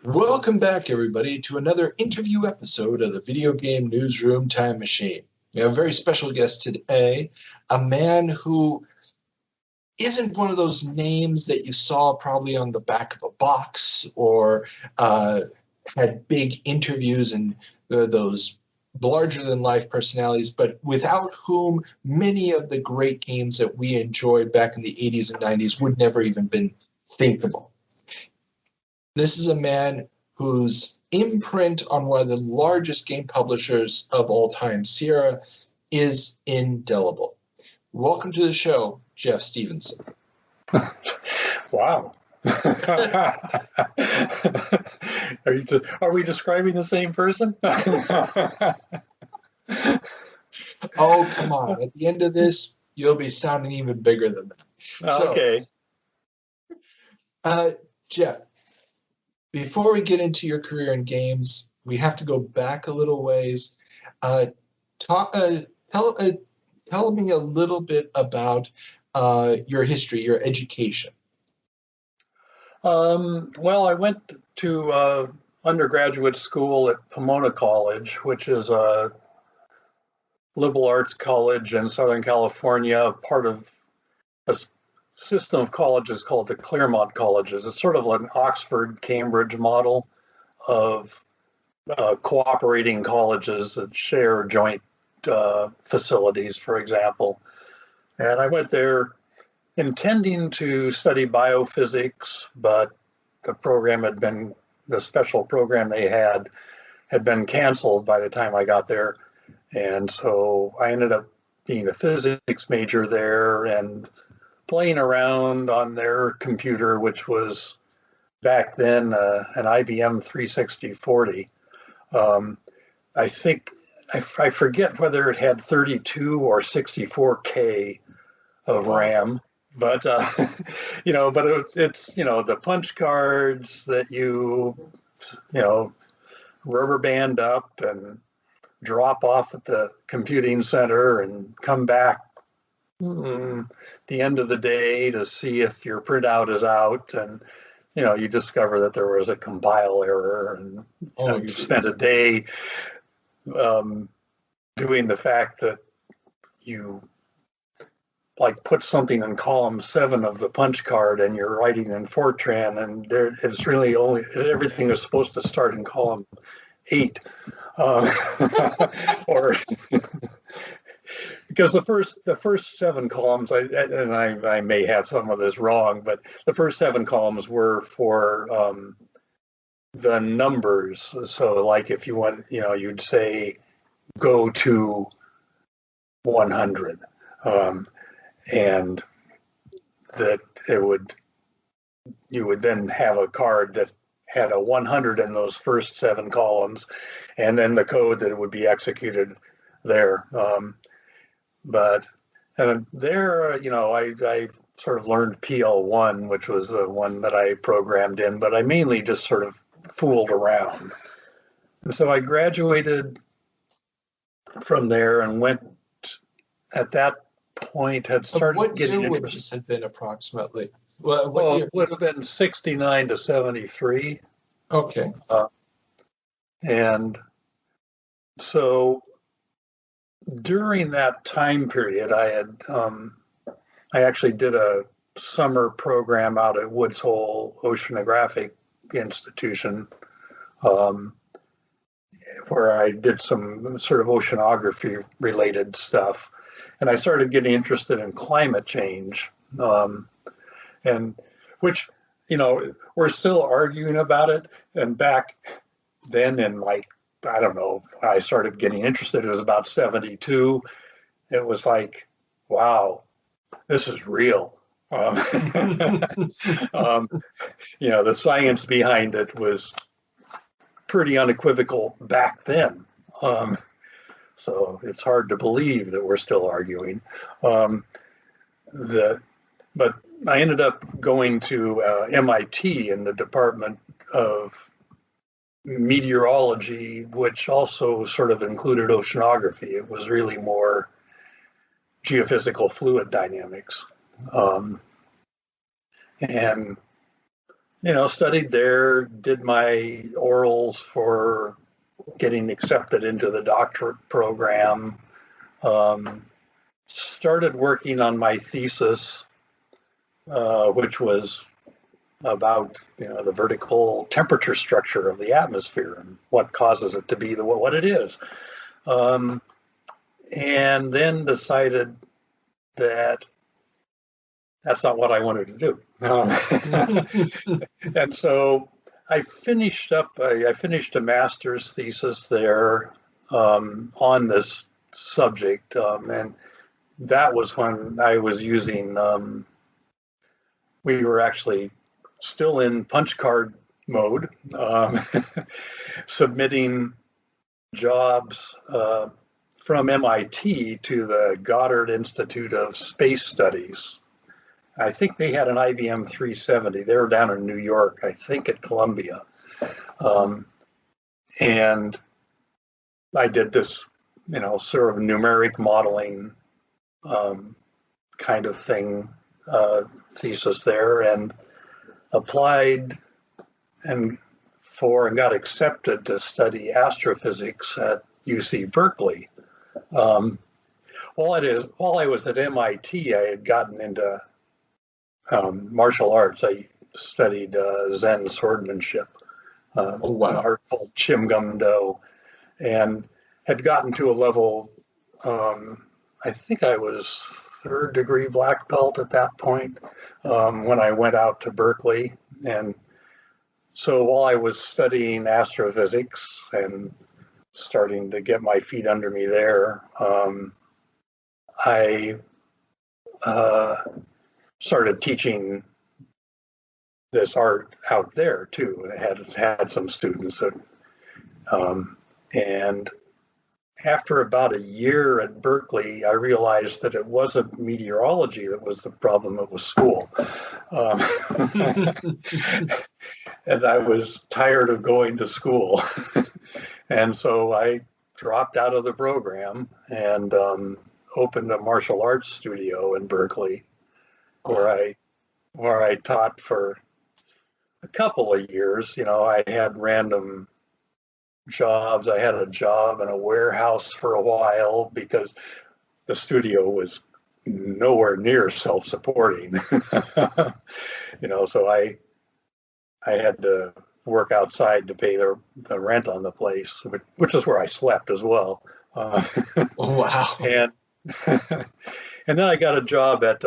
Welcome back, everybody, to another interview episode of the Video Game Newsroom Time Machine. We have a very special guest today, a man who isn't one of those names that you saw probably on the back of a box or had big interviews and those larger-than-life personalities, but without whom many of the great games that we enjoyed back in the 80s and 90s would never even been thinkable. This is a man whose imprint on one of the largest game publishers of all time, Sierra, is indelible. Welcome to the show, Jeff Stephenson. Wow. Are we describing the same person? Oh, come on. At the end of this, you'll be sounding even bigger than that. Okay. Jeff, before we get into your career in games, we have to go back a little ways. Tell me a little bit about your history, your education. Well, I went to undergraduate school at Pomona College, which is a liberal arts college in Southern California, part of a system of colleges called the Claremont Colleges. It's sort of an Oxford-Cambridge model of cooperating colleges that share joint facilities, for example. And I went there intending to study biophysics, but the special program they had been canceled by the time I got there. And so I ended up being a physics major there and playing around on their computer, which was back then an IBM 36040. I forget whether it had 32 or 64K of RAM, but it's the punch cards that you rubber band up and drop off at the computing center and come back the end of the day to see if your printout is out, and you discover that there was a compile error, and you spent a day doing the fact that you put something in column 7 of the punch card and you're writing in Fortran, and it's really everything is supposed to start in column 8, or because the first 7 columns, I may have some of this wrong, but the first 7 columns were for the numbers. So if you want, you'd say go to 100, and that you would then have a card that had a 100 in those first 7 columns, and then the code that would be executed there. But there, I sort of learned PL1, which was the one that I programmed in, but I mainly just sort of fooled around. And so I graduated from there and went, at that point, had started getting interested. What year would this have been approximately? It would have been 69 to 73. Okay. And so during that time period, I actually did a summer program out at Woods Hole Oceanographic Institution, where I did some sort of oceanography related stuff. And I started getting interested in climate change, and which, we're still arguing about it. And back then I don't know, I started getting interested. It was about 72. It was like, wow, this is real. The science behind it was pretty unequivocal back then. So it's hard to believe that we're still arguing. But I ended up going to MIT in the Department of Meteorology, which also sort of included oceanography. It was really more geophysical fluid dynamics. And studied there, did my orals for getting accepted into the doctorate program, started working on my thesis, which was about the vertical temperature structure of the atmosphere and what causes it to be what it is. And then decided that that's not what I wanted to do. And so I finished a master's thesis there on this subject, and that was when I was using, we were actually still in punch card mode, submitting jobs from MIT to the Goddard Institute of Space Studies. I think they had an IBM 370. They were down in New York, I think at Columbia. And I did this, sort of numeric modeling kind of thing, thesis there, and applied and got accepted to study astrophysics at UC Berkeley. While I was at MIT, I had gotten into martial arts. I studied Zen swordmanship, an art called Chim Gum Do, and had gotten to a level, I think I was third degree black belt at that point when I went out to Berkeley. And so while I was studying astrophysics and starting to get my feet under me there, I started teaching this art out there too. And I had some students that, and after about a year at Berkeley, I realized that it wasn't meteorology that was the problem, it was school. And I was tired of going to school. And so I dropped out of the program and opened a martial arts studio in Berkeley, where I taught for a couple of years. I had random jobs. I had a job in a warehouse for a while because the studio was nowhere near self-supporting. So I had to work outside to pay the rent on the place, which is where I slept as well. Oh, wow. And and then I got a job at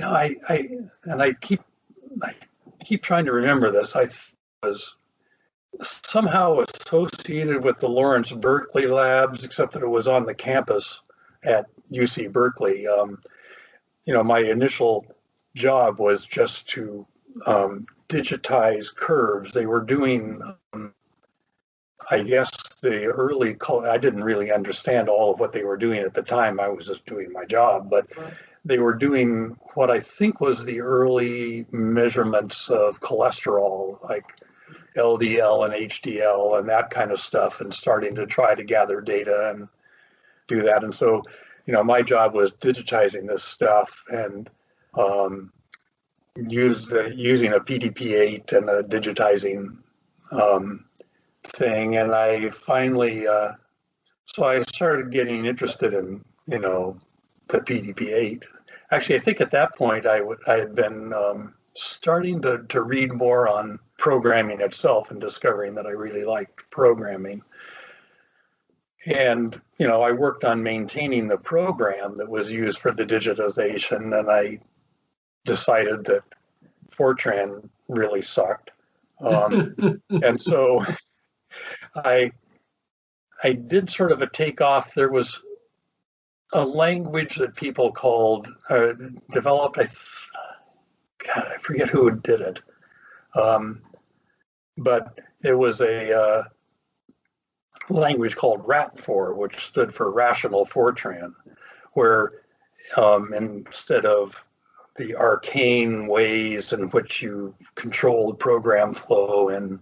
I keep trying to remember this. I was somehow associated with the Lawrence Berkeley labs, except that it was on the campus at UC Berkeley. My initial job was just to digitize curves. They were doing, I guess, I didn't really understand all of what they were doing at the time. I was just doing my job, but they were doing what I think was the early measurements of cholesterol, like LDL and HDL and that kind of stuff, and starting to try to gather data and do that. And so, my job was digitizing this stuff and using a PDP-8 and a digitizing thing. And I finally, so I started getting interested in, the PDP-8. Actually, I think at that point I had been starting to read more on programming itself and discovering that I really liked programming. And, I worked on maintaining the program that was used for the digitization, and I decided that Fortran really sucked. And so I did sort of a takeoff. There was a language that people developed. I forget who did it. But it was a language called RAT4, which stood for Rational Fortran, where instead of the arcane ways in which you controlled program flow in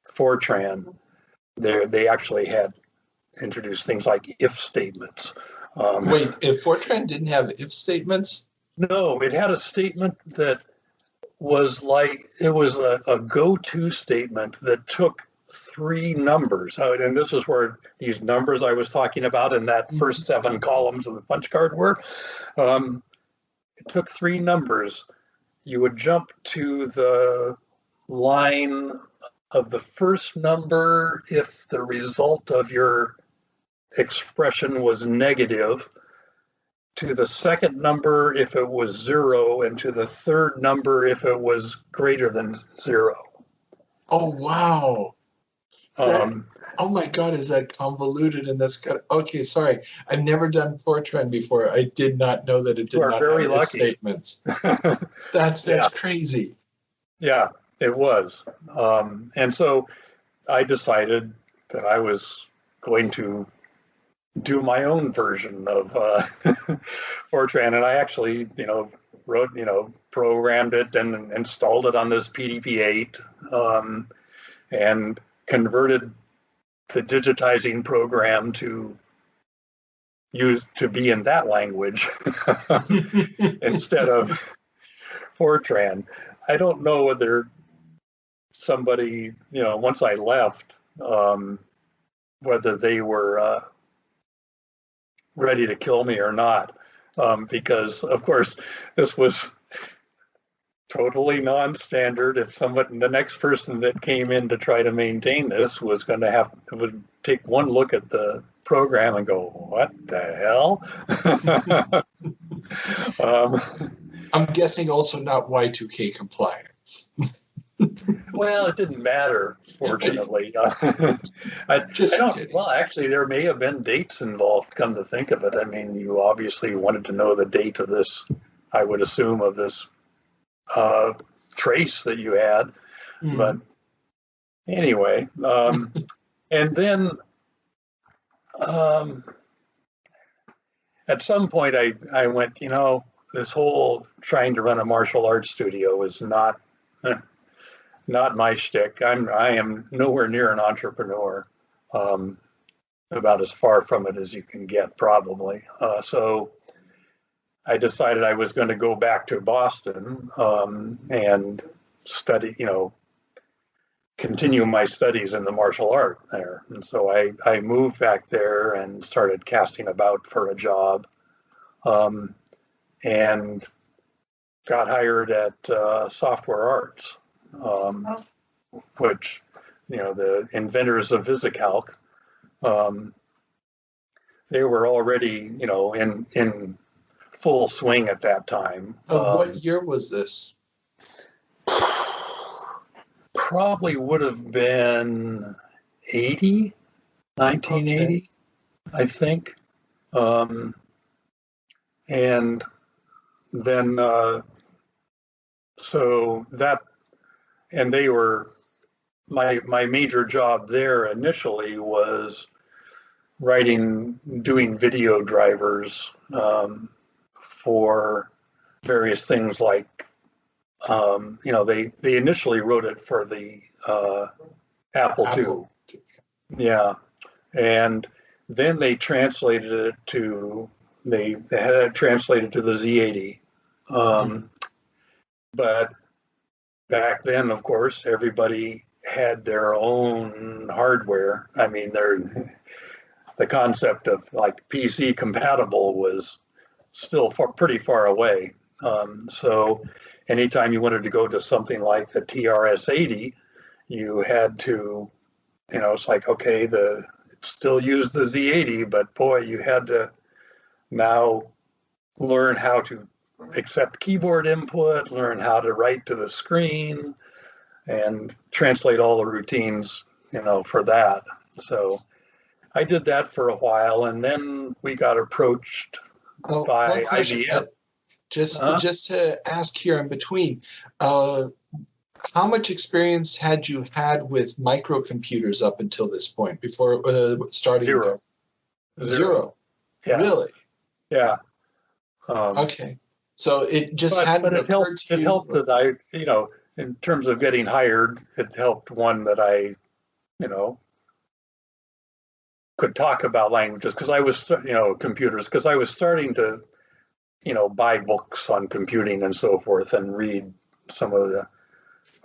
Fortran, they actually had introduced things like if statements. Wait, if Fortran didn't have if statements? No, it had a statement that was like, it was a go-to statement that took three numbers. And this is where these numbers I was talking about in that first 7 columns of the punch card were. It took three numbers. You would jump to the line of the first number if the result of your expression was negative, to the second number if it was 0, and to the third number if it was greater than 0. Oh, wow. Oh my God, is that convoluted? And that's got, okay, sorry. I've never done Fortran before. I did not know that it did not have if statements. That's crazy. Yeah, it was. And so I decided that I was going to do my own version of Fortran, and I actually, wrote, programmed it and installed it on this PDP-8, and converted the digitizing program to be in that language instead of Fortran. I don't know whether somebody, once I left, whether they were ready to kill me or not, because of course this was totally non-standard. If the next person that came in to try to maintain this was going to would take one look at the program and go, "What the hell?" I'm guessing also not Y2K compliant. Well, it didn't matter, fortunately. Well, actually, there may have been dates involved, come to think of it. I mean, you obviously wanted to know the date of this, I would assume, of this trace that you had. Mm-hmm. But anyway, and then at some point I went, this whole trying to run a martial arts studio is not my shtick. I am nowhere near an entrepreneur, about as far from it as you can get, probably. So I decided I was going to go back to Boston and study, continue my studies in the martial art there. And so I moved back there and started casting about for a job, and got hired at Software Arts. Which, the inventors of VisiCalc, they were already, in full swing at that time. What year was this? Probably would have been 1980, okay. I think. And then, so that, and they were, my major job there initially was doing video drivers for various things like, they initially wrote it for the Apple II. Yeah. And then they translated it to, they had it translated to the Z80. But back then, of course, everybody had their own hardware. I mean, the concept of like PC compatible was still pretty far away. So anytime you wanted to go to something like the TRS-80, you had to, it's like, okay, it still used the Z80, but boy, you had to now learn how to accept keyboard input, learn how to write to the screen, and translate all the routines, for that. So I did that for a while, and then we got approached by IBM. Just to ask here in between, how much experience had you had with microcomputers up until this point, before starting? Zero. Yeah. Really? Yeah. Okay. So it just hadn't occurred to you. It helped that I, in terms of getting hired, it helped one that I, could talk about languages, because I was, computers, because I was starting to, buy books on computing and so forth and read, some of the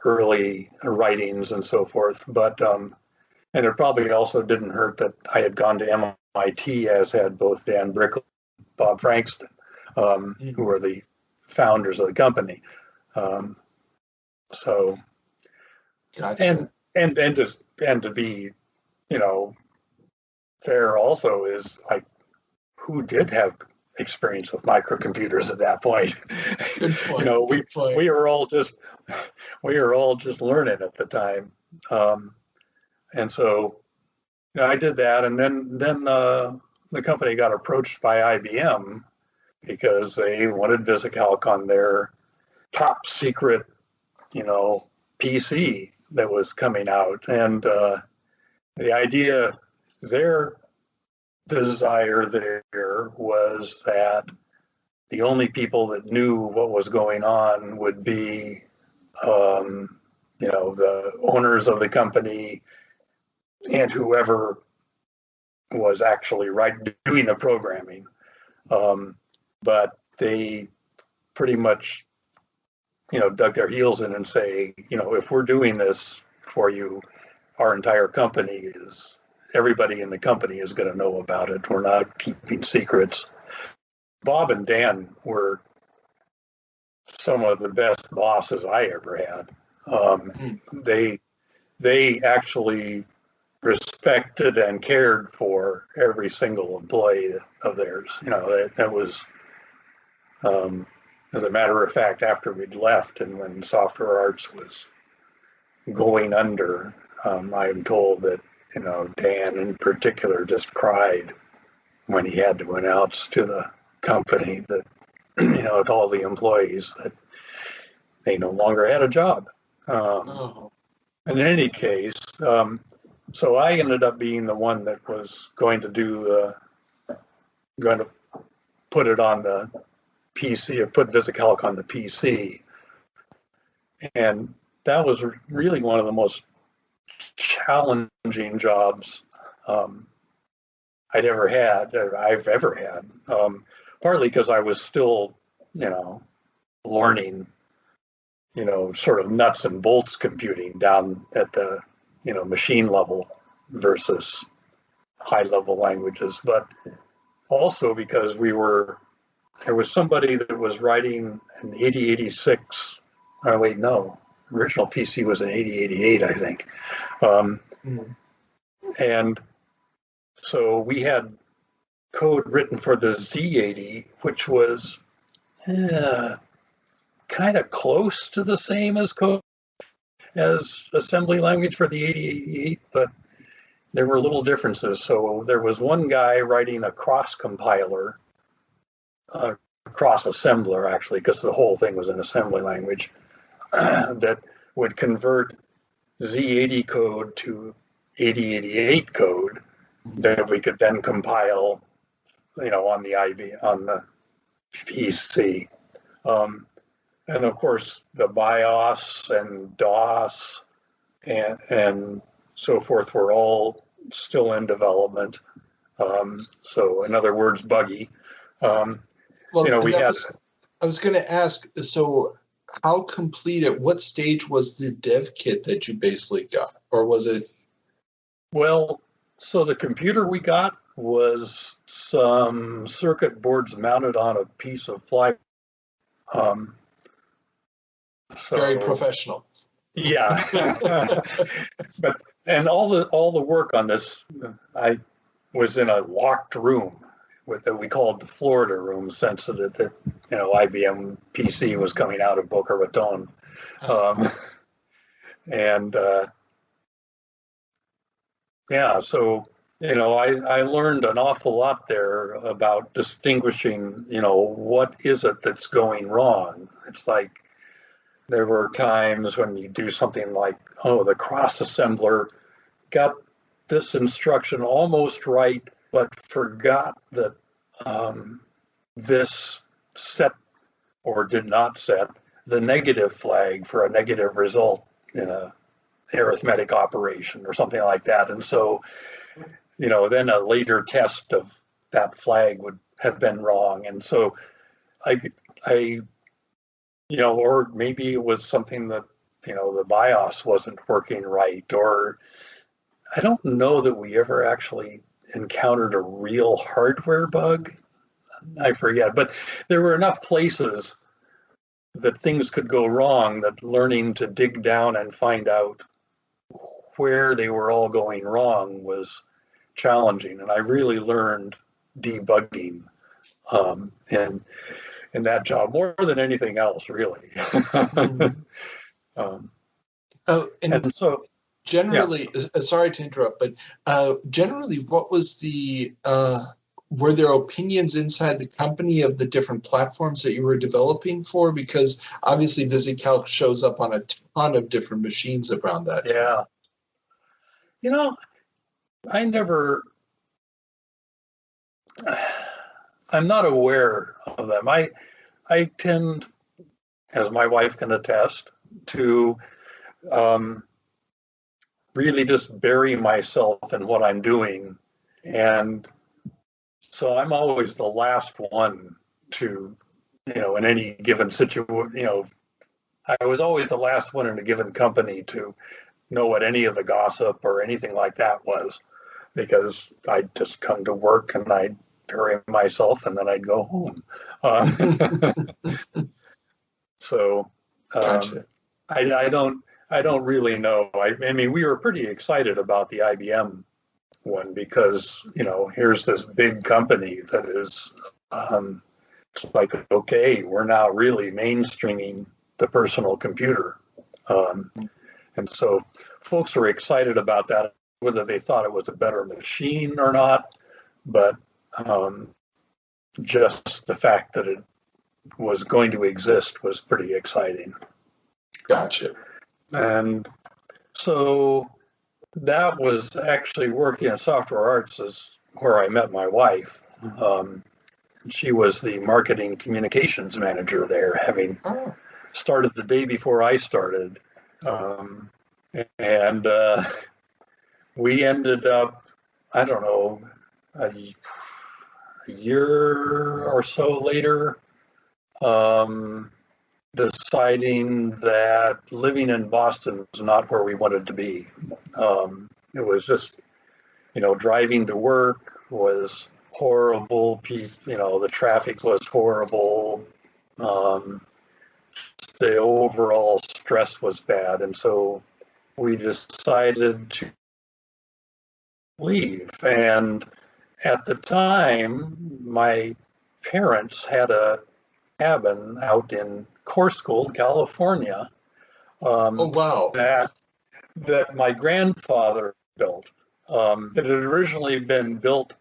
early writings and so forth. But and it probably also didn't hurt that I had gone to MIT, as had both Dan Brickle and Bob Frankston, who are the founders of the company. So, Gotcha. and to be, fair also is like, who did have experience with microcomputers at that point? Good point. Good point. we were all just learning at the time, and so I did that, and then the company got approached by IBM because they wanted VisiCalc on their top secret, PC that was coming out, and the idea, their desire there was that the only people that knew what was going on would be, the owners of the company and whoever was actually doing the programming. But they pretty much, dug their heels in and say, if we're doing this for you, our entire company everybody in the company is going to know about it. We're not keeping secrets. Bob and Dan were some of the best bosses I ever had. They actually respected and cared for every single employee of theirs. That was, as a matter of fact, after we'd left and when Software Arts was going under, I am told that, Dan in particular just cried when he had to announce to the company that, to all the employees that they no longer had a job. In any case, so I ended up being the one that was going to put it on the PC, or put VisiCalc on the PC. And that was really one of the most challenging jobs I've ever had. Partly because I was still, learning, sort of nuts and bolts computing down at the, machine level versus high level languages, but also because there was somebody that was writing an 8086. Oh wait, no. Original PC was an 8088, I think. And so we had code written for the Z80, which was kind of close to the same as code as assembly language for the 8088, but there were little differences. So there was one guy writing a cross compiler, cross assembler actually, because the whole thing was an assembly language, that would convert Z80 code to 8088 code that we could then compile, on the PC. And of course, the BIOS and DOS and so forth were all still in development. So in other words, buggy. I was going to ask, so how complete, at what stage was the dev kit that you basically got? Or was it? Well, so the computer we got was some circuit boards mounted on a piece of fly. Very professional. Yeah. And all the work on this, I was in a locked room that we called the Florida room, since that IBM PC was coming out of Boca Raton. So I learned an awful lot there about distinguishing, what is it that's going wrong. It's like there were times when you do something like, the cross assembler got this instruction almost right, but forgot that this set or did not set the negative flag for a negative result in a arithmetic operation or something like that. And so, then a later test of that flag would have been wrong. And so I or maybe it was something that, the BIOS wasn't working right, or I don't know that we ever actually encountered a real hardware bug. I forget, but there were enough places that things could go wrong that learning to dig down and find out where they were all going wrong was challenging. And I really learned debugging in that job more than anything else, really. And so, generally, sorry to interrupt, but generally, what was were there opinions inside the company of the different platforms that you were developing for? Because obviously VisiCalc shows up on a ton of different machines around that time. I'm not aware of them. I tend, as my wife can attest, to really just bury myself in what I'm doing. And so I'm always the last one to, in any given situation, I was always the last one in a given company to know what any of the gossip or anything like that was, because I'd just come to work and I'd bury myself and then I'd go home. So Gotcha. I don't really know. I mean, we were pretty excited about the IBM one because, here's this big company that is, it's like, okay, we're now really mainstreaming the personal computer. And so folks were excited about that, whether they thought it was a better machine or not, but just the fact that it was going to exist was pretty exciting. Gotcha. And so that was actually working at Software Arts is where I met my wife. She was the marketing communications manager there, having started the day before I started. And we ended up, I don't know, a year or so later, deciding that living in Boston was not where we wanted to be. It was just, driving to work was horrible. The traffic was horrible. The overall stress was bad. And so we decided to leave. And at the time, my parents had a cabin out in Corsegold, California. Oh, wow. That my grandfather built. It had originally been built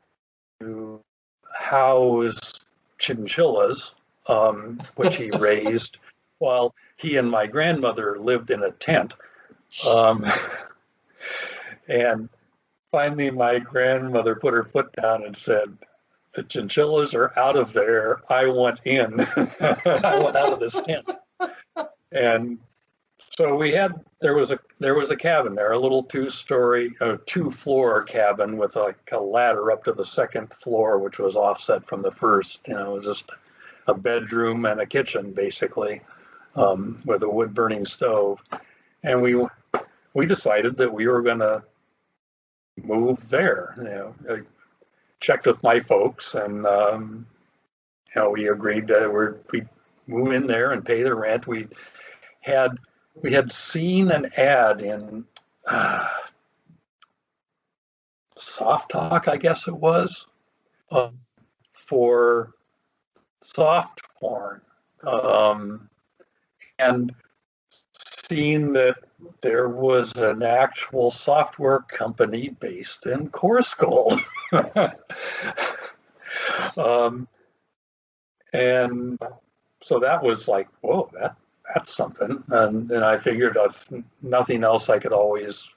to house chinchillas, which he raised while he and my grandmother lived in a tent. And finally, my grandmother put her foot down and said, "The chinchillas are out of there. I want in. I want out of this tent." And so there was a cabin there, a little two-floor cabin with like a ladder up to the second floor, which was offset from the first. It was just a bedroom and a kitchen basically, with a wood-burning stove. And we decided that we were going to move there. I checked with my folks, and we agreed that we'd move in there and pay the rent. We had seen an ad in Soft Talk, I guess it was, for soft porn, and seen that there was an actual software company based in Corsegold. And so that was like, whoa, that's something. And I figured if nothing else, I could always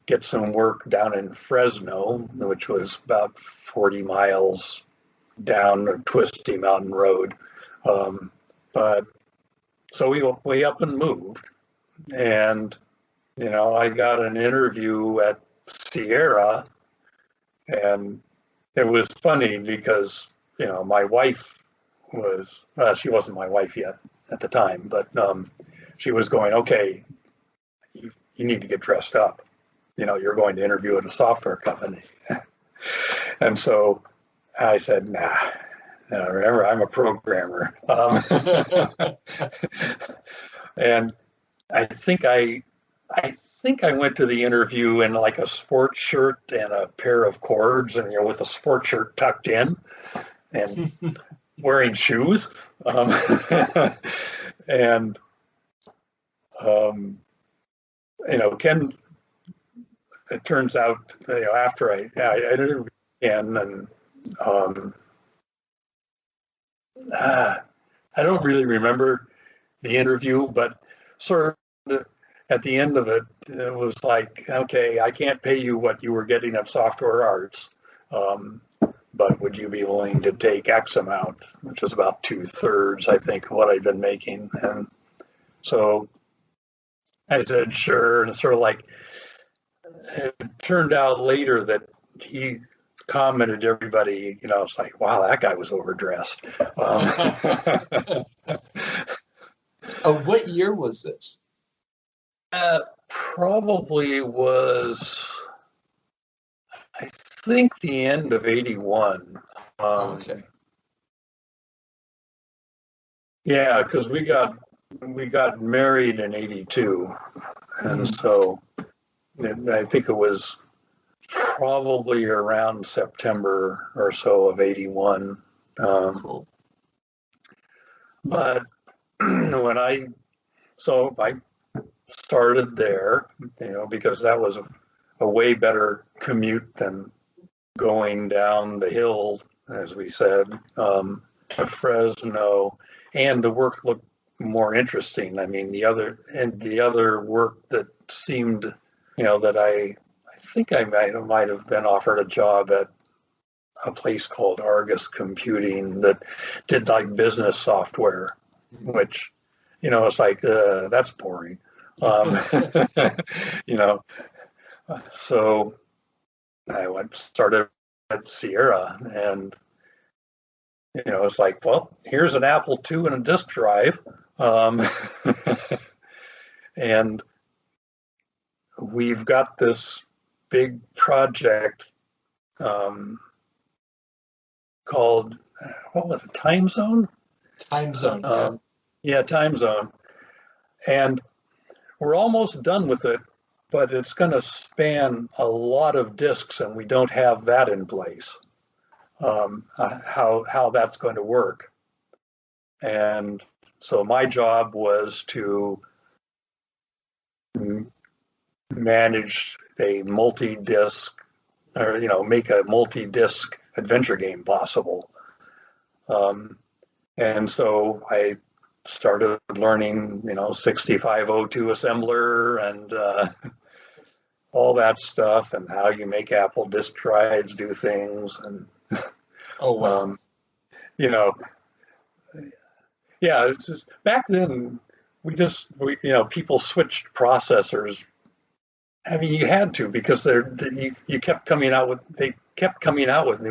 get some work down in Fresno, which was about 40 miles down a twisty mountain road. But so we up and moved. And, I got an interview at Sierra, and it was funny because, my wife she wasn't my wife yet. at the time, but she was going, okay, you need to get dressed up. You're going to interview at a software company. And so I said, nah, remember, I'm a programmer. And I think I went to the interview in like a sports shirt and a pair of cords, and with a sports shirt tucked in and wearing shoes. And Ken, it turns out, after I interviewed Ken, and I don't really remember the interview, but sort of at the end of it, it was like, okay, I can't pay you what you were getting at Software Arts, but would you be willing to take X amount, which is about 2/3, I think, of what I'd been making. And so I said, sure. And it's sort of like, it turned out later that he commented to everybody, it's like, wow, that guy was overdressed. What year was this? Probably was, I think, the end of 81. Okay. Yeah, because we got married in 82. And so I think it was probably around September or so of 81. Cool. But when I started there, because that was a way better commute than going down the hill, as we said, to Fresno, and the work looked more interesting. I mean, the other work that seemed, that I think I might have been offered a job at a place called Argus Computing that did like business software, which, it's like, that's boring. So I started at Sierra, and it's like, well, here's an Apple II and a disk drive, and we've got this big project called, what was it, Time Zone? Time Zone. Yeah, Time Zone, and we're almost done with it, but it's going to span a lot of disks, and we don't have that in place. How that's going to work. And so my job was to manage a multi-disc, or make a multi-disc adventure game possible. And so I started learning, 6502 assembler and all that stuff, and how you make Apple disk drives do things. And oh wow. Yeah, it's just, back then we people switched processors. I mean, you had to, because they kept coming out with new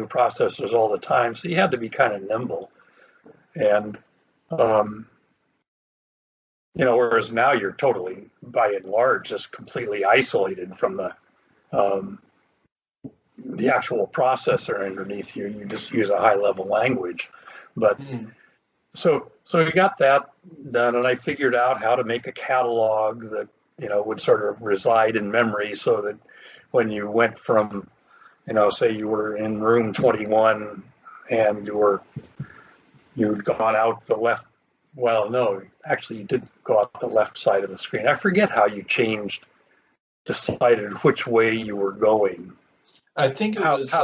processors all the time, so you had to be kind of nimble. And whereas now you're totally, by and large, just completely isolated from the actual processor underneath you. You just use a high-level language. But so we got that done, and I figured out how to make a catalog that would sort of reside in memory, so that when you went from, say you were in room 21 and you'd gone out the left. Well, no, actually, you didn't go out the left side of the screen. I forget how you decided which way you were going. I think it was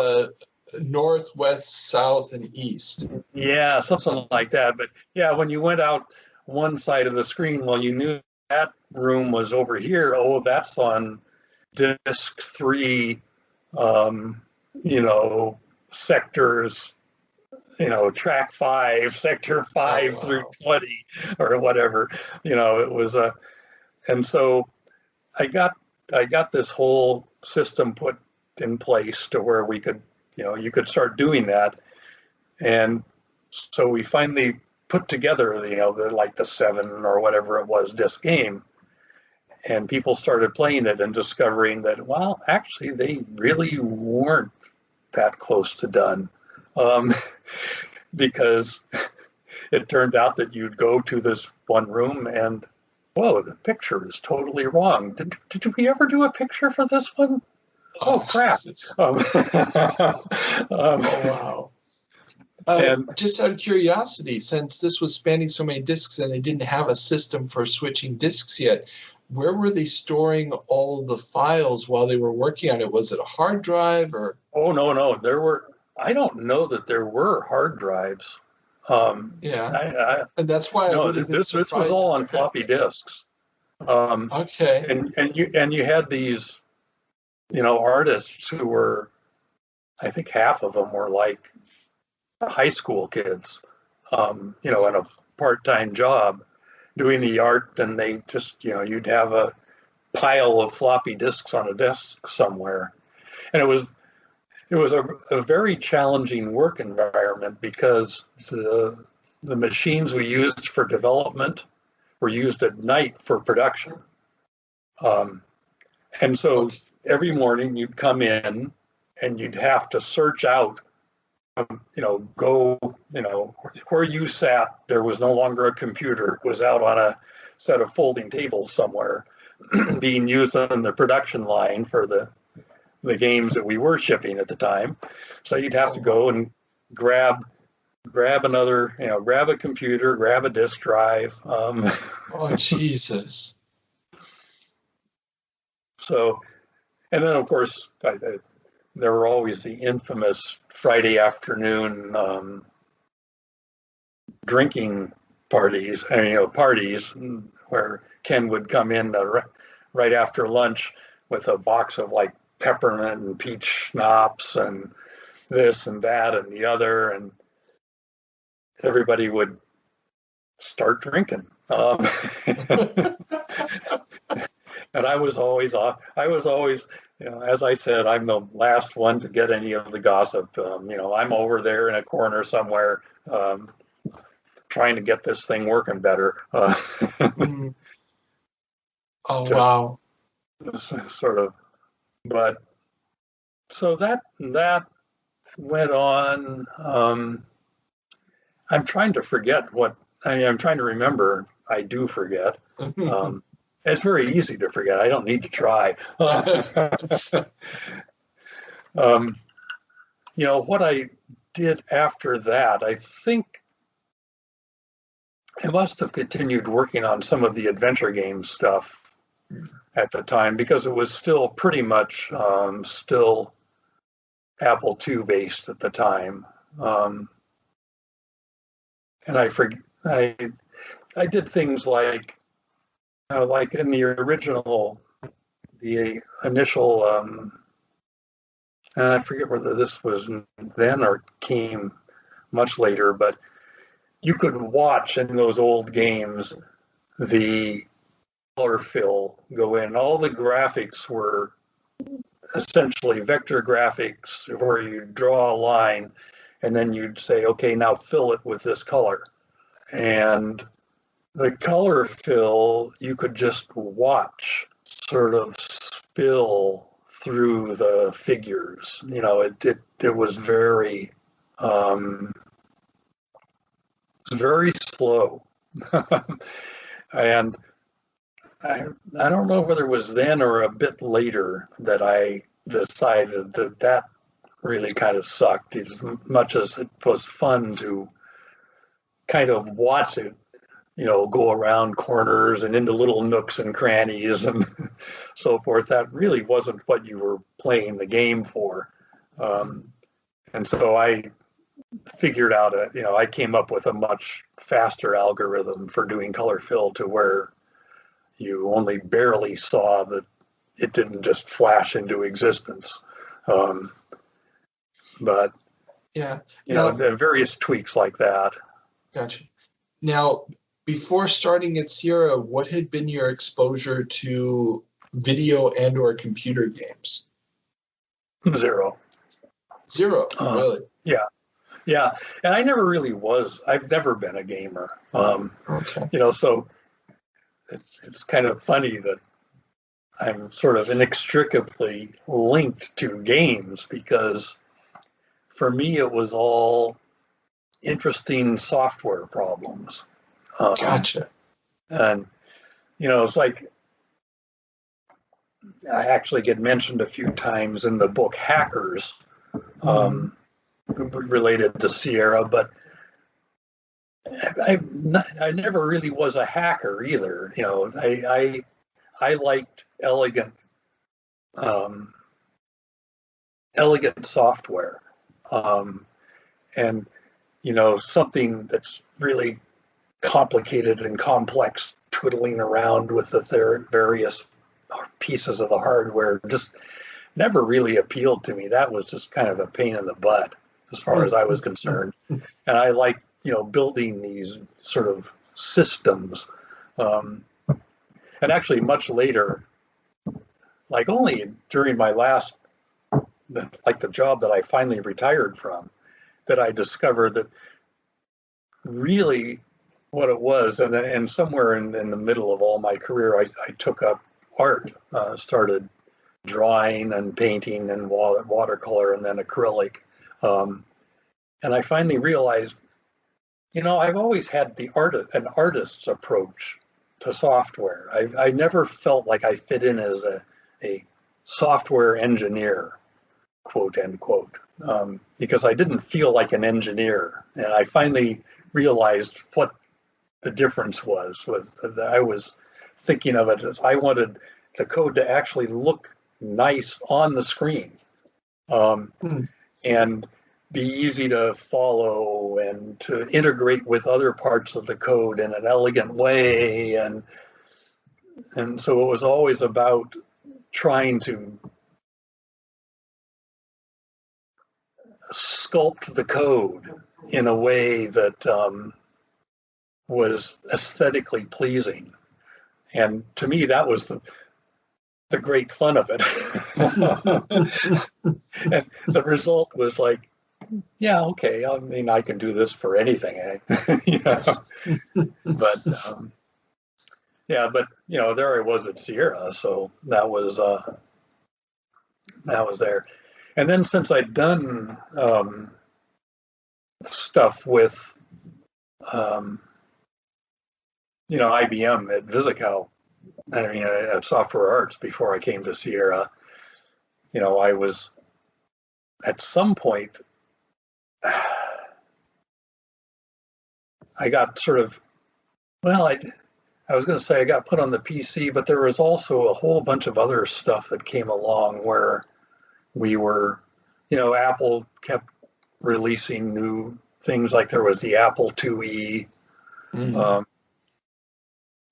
north, west, south, and east. Yeah, something like that. But yeah, when you went out one side of the screen, well, you knew that room was over here. Oh, that's on disk 3, sectors, track 5, sector 5 through 20, or whatever. It was and so I got this whole system put in place to where we could, you could start doing that. And so we finally put together, the 7 or whatever it was disc game. And people started playing it and discovering that, well, actually, they really weren't that close to done. Because it turned out that you'd go to this one room and, whoa, the picture is totally wrong. Did we ever do a picture for this one? Oh, crap. Oh, wow. And just out of curiosity, since this was spanning so many disks and they didn't have a system for switching disks yet, where were they storing all the files while they were working on it? Was it a hard drive or? Oh, no. I don't know that there were hard drives. And that's why this was all on floppy disks. Okay. And you had these, artists who were, I think half of them were like high school kids, in a part-time job doing the art, and they just, you'd have a pile of floppy disks on a desk somewhere. And it was a very challenging work environment because the machines we used for development were used at night for production. And so every morning you'd come in and you'd have to search out, where you sat, there was no longer a computer. It was out on a set of folding tables somewhere being used on the production line for the games that we were shipping at the time. So you'd have to go and grab another, grab a computer, grab a disk drive. Oh, Jesus. So, and then of course, there were always the infamous Friday afternoon drinking parties, parties where Ken would come in right after lunch with a box of like peppermint and peach schnapps and this and that and the other, and everybody would start drinking. And I was always, as I said, I'm the last one to get any of the gossip. I'm over there in a corner somewhere trying to get this thing working better. Oh, wow. Sort of. But so that went on. I'm trying to forget I'm trying to remember. I do forget. It's very easy to forget. I don't need to try. What I did after that, I think I must have continued working on some of the adventure game stuff at the time because it was still pretty much still Apple II based at the time. And I did things like in the initial, and I forget whether this was then or came much later, but you could watch in those old games the color fill go in. All the graphics were essentially vector graphics where you draw a line and then you'd say, okay, now fill it with this color. And the color fill, you could just watch sort of spill through the figures. It was very, very slow. And I don't know whether it was then or a bit later that I decided that really kind of sucked, as much as it was fun to kind of watch it, go around corners and into little nooks and crannies and so forth. That really wasn't what you were playing the game for. And so I figured out I came up with a much faster algorithm for doing color fill to where you only barely saw that it didn't just flash into existence. But yeah, various tweaks like that. Gotcha. Now, before starting at Sierra, what had been your exposure to video and or computer games? Zero. Really? Yeah. Yeah, and I never really was. I've never been a gamer. Okay. So it's kind of funny that I'm sort of inextricably linked to games because for me it was all interesting software problems. Gotcha. And it's like I actually get mentioned a few times in the book Hackers, related to Sierra, but I never really was a hacker either. I liked elegant software, and something that's really complicated and complex, twiddling around with the various pieces of the hardware just never really appealed to me. That was just kind of a pain in the butt as far as I was concerned. And I liked, building these sort of systems. And actually much later, like only during my last, like the job that I finally retired from, that I discovered that really what it was, and somewhere in the middle of all my career, I took up art, started drawing and painting and watercolor and then acrylic. And I finally realized, I've always had an artist's approach to software. I never felt like I fit in as a software engineer, quote unquote, because I didn't feel like an engineer. And I finally realized what the difference was. I was thinking of it as I wanted the code to actually look nice on the screen, and be easy to follow and to integrate with other parts of the code in an elegant way. And so it was always about trying to sculpt the code in a way that was aesthetically pleasing. And to me, that was the great fun of it. And the result was like, yeah, okay. I mean, I can do this for anything, But there I was at Sierra, so that was there. And then since I'd done stuff with IBM at VisiCal, at Software Arts before I came to Sierra, I was at some point, I got sort of, I was going to say I got put on the PC, but there was also a whole bunch of other stuff that came along where we were, Apple kept releasing new things, like there was the Apple IIe,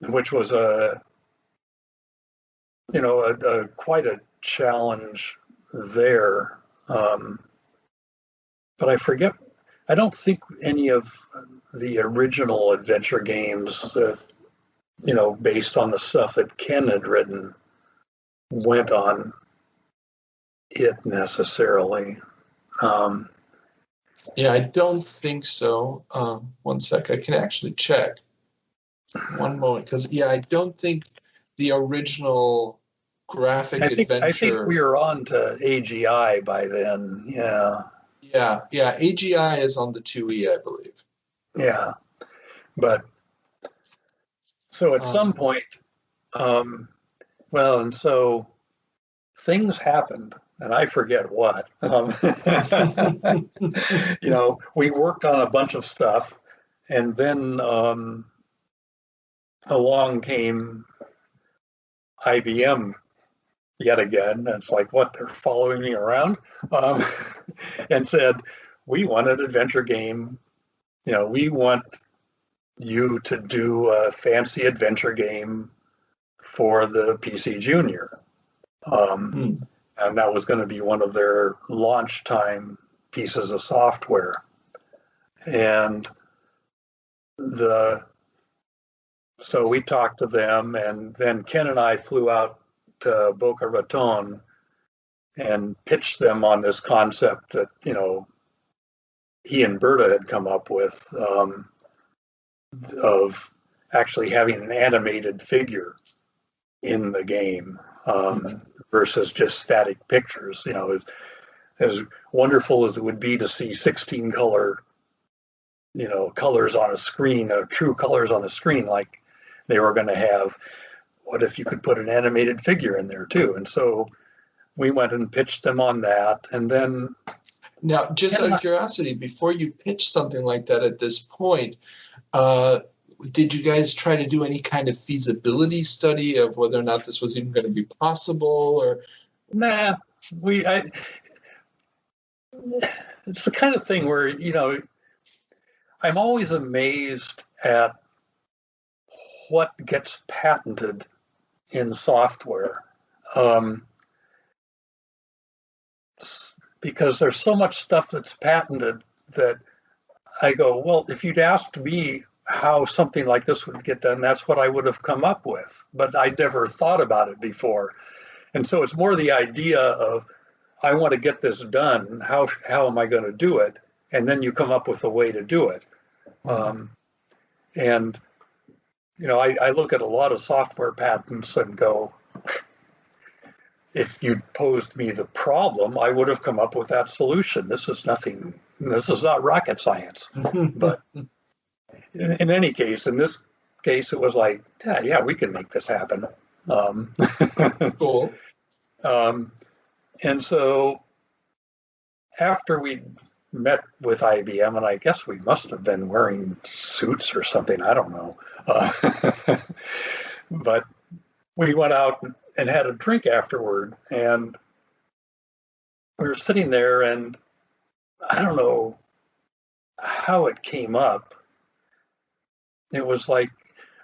which was quite a challenge there. But I don't think any of the original adventure games that, based on the stuff that Ken had written, went on it necessarily. Yeah, I don't think so. One sec, I can actually check. One moment, because I don't think the original graphic adventure. I think we were on to AGI by then. Yeah. Yeah. AGI is on the 2E, I believe. Yeah, but so at some point, and so things happened, and I forget what. We worked on a bunch of stuff, and then along came IBM yet again. And it's like, what, they're following me around? And said, we want an adventure game. We want you to do a fancy adventure game for the PC Junior. And that was going to be one of their launch time pieces of software. And so we talked to them, and then Ken and I flew out to Boca Raton and pitched them on this concept that, he and Berta had come up with, of actually having an animated figure in the game, versus just static pictures. As wonderful as it would be to see 16 color, colors on a screen, true colors on the screen, like they were going to have. What if you could put an animated figure in there too? And so we went and pitched them on that. And then, now, just out of curiosity, before you pitch something like that at this point, did you guys try to do any kind of feasibility study of whether or not this was even going to be possible? Or nah, it's the kind of thing where, I'm always amazed at what gets patented in software. Because there's so much stuff that's patented that I go, well, if you'd asked me how something like this would get done, that's what I would have come up with. But I never thought about it before. And so it's more the idea of, I want to get this done. How am I going to do it? And then you come up with a way to do it. And, I look at a lot of software patents and go, if you'd posed me the problem, I would have come up with that solution. This is not rocket science. But in any case, in this case, it was like, yeah, we can make this happen. Cool. And so after we met with IBM, and I guess we must have been wearing suits or something, I don't know. But we went out and had a drink afterward, and we were sitting there, and I don't know how it came up. It was like,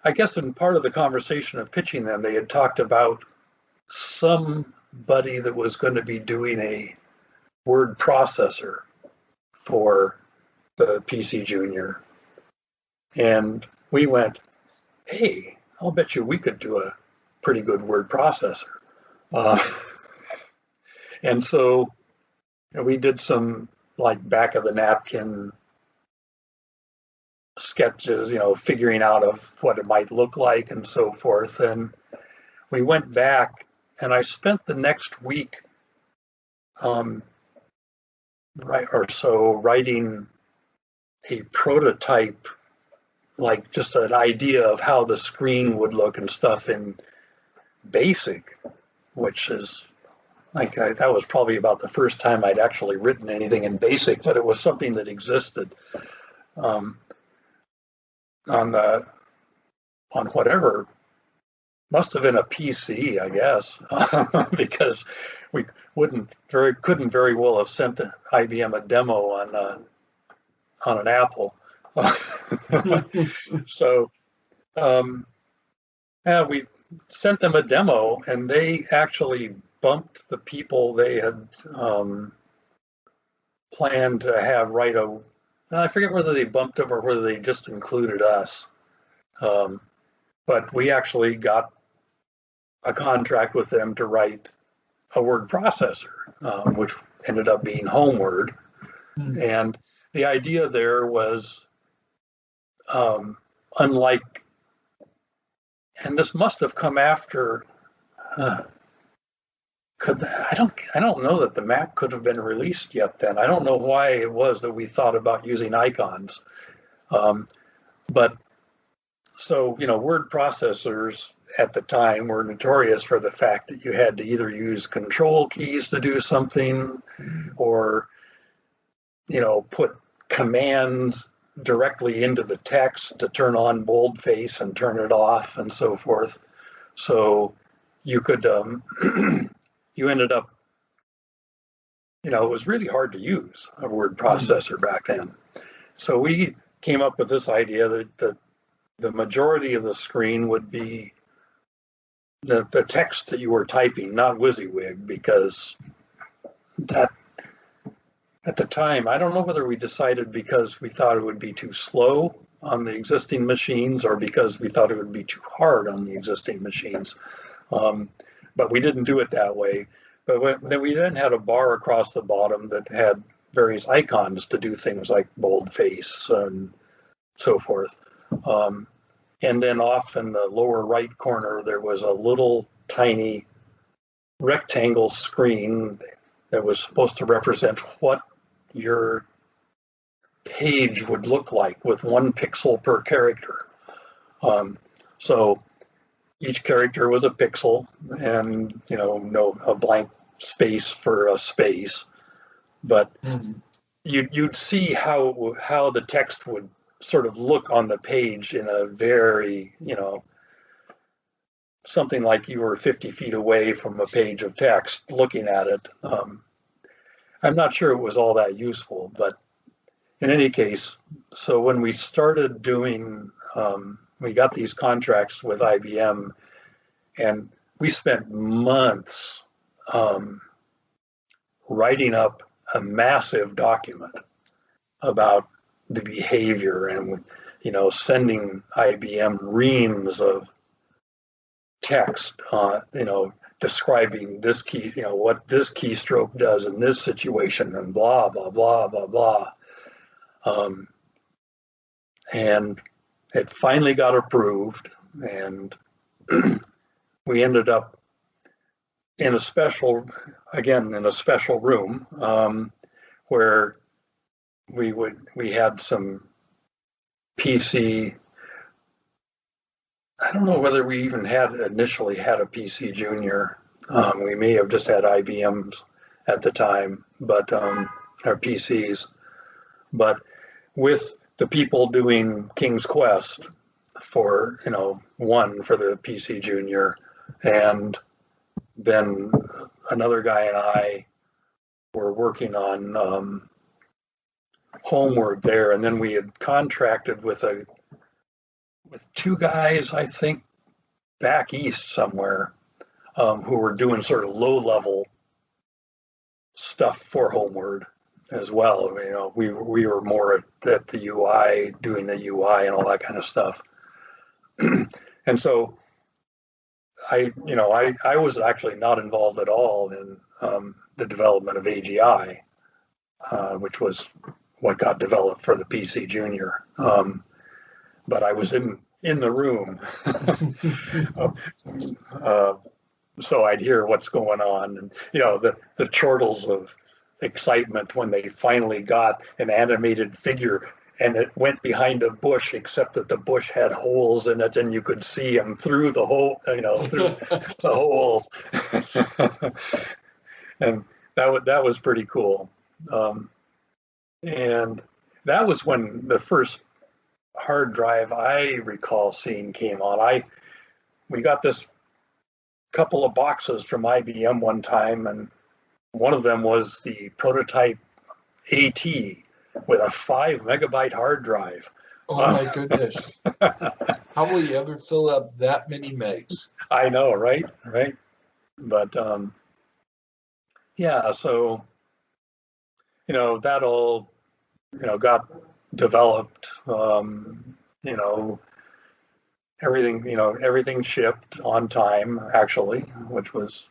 I guess in part of the conversation of pitching them, they had talked about somebody that was going to be doing a word processor for the PC Junior. And we went, hey, I'll bet you we could do a pretty good word processor. And so we did some like back of the napkin sketches, figuring out of what it might look like and so forth. And we went back, and I spent the next week writing a prototype, like just an idea of how the screen would look and stuff in BASIC, which is like, that was probably about the first time I'd actually written anything in BASIC, but it was something that existed on whatever, must have been a PC, I guess, because we couldn't very well have sent IBM a demo on an Apple. So we sent them a demo, and they actually bumped the people they had planned to have write I forget whether they bumped them or whether they just included us. But we actually got a contract with them to write a word processor, which ended up being HomeWord. And the idea there was, unlike, and this must have come after, I don't know that the Mac could have been released yet then. I don't know why it was that we thought about using icons. But so, word processors at the time were notorious for the fact that you had to either use control keys to do something, or, put commands directly into the text to turn on boldface and turn it off and so forth. So you could, you ended up, it was really hard to use a word processor back then. So we came up with this idea that the majority of the screen would be the text that you were typing, not WYSIWYG, because that, at the time, I don't know whether we decided because we thought it would be too slow on the existing machines or because we thought it would be too hard on the existing machines. But we didn't do it that way. But then we had a bar across the bottom that had various icons to do things like boldface and so forth. And then off in the lower right corner, there was a little tiny rectangle screen that was supposed to represent what your page would look like with 1 pixel per character. So each character was a pixel, and no a blank space for a space, but you'd see how the text would sort of look on the page in a very, something like you were 50 feet away from a page of text looking at it. I'm not sure it was all that useful, but in any case, so when we started doing, we got these contracts with IBM, and we spent months writing up a massive document about the behavior, and sending IBM reams of text, describing this key, what this keystroke does in this situation, and blah blah blah blah blah. And it finally got approved, and we ended up in a special room where we had some PC. I don't know whether we even initially had a PC Junior. We may have just had IBMs at the time, but our PCs. But with the people doing King's Quest for, one for the PC Junior, and then another guy and I were working on Homeward there, and then we had contracted with 2 guys, I think, back east somewhere, who were doing sort of low-level stuff for Homeward as well. We were more at the UI, doing the UI and all that kind of stuff. And so I was actually not involved at all in the development of AGI, which was what got developed for the PC Junior. But I was in the room, so I'd hear what's going on, and the chortles of excitement when they finally got an animated figure and it went behind a bush, except that the bush had holes in it and you could see him through the hole, through the holes. And that was pretty cool. And that was when the first hard drive I recall seeing came on. We got this couple of boxes from IBM one time, and one of them was the prototype AT with a 5 megabyte hard drive. Oh my goodness. How will you ever fill up that many megs? I know, right? But yeah, so that all got developed. Everything shipped on time, actually, which was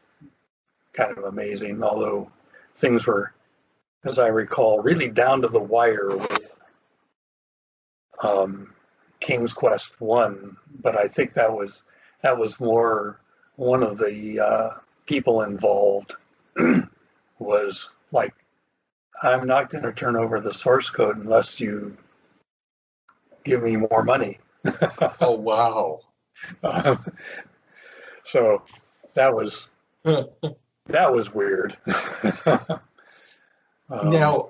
kind of amazing, although things were, as I recall, really down to the wire with King's Quest 1, but I think that was more one of the people involved was like, I'm not going to turn over the source code unless you give me more money. Oh, wow. So that was weird. Now,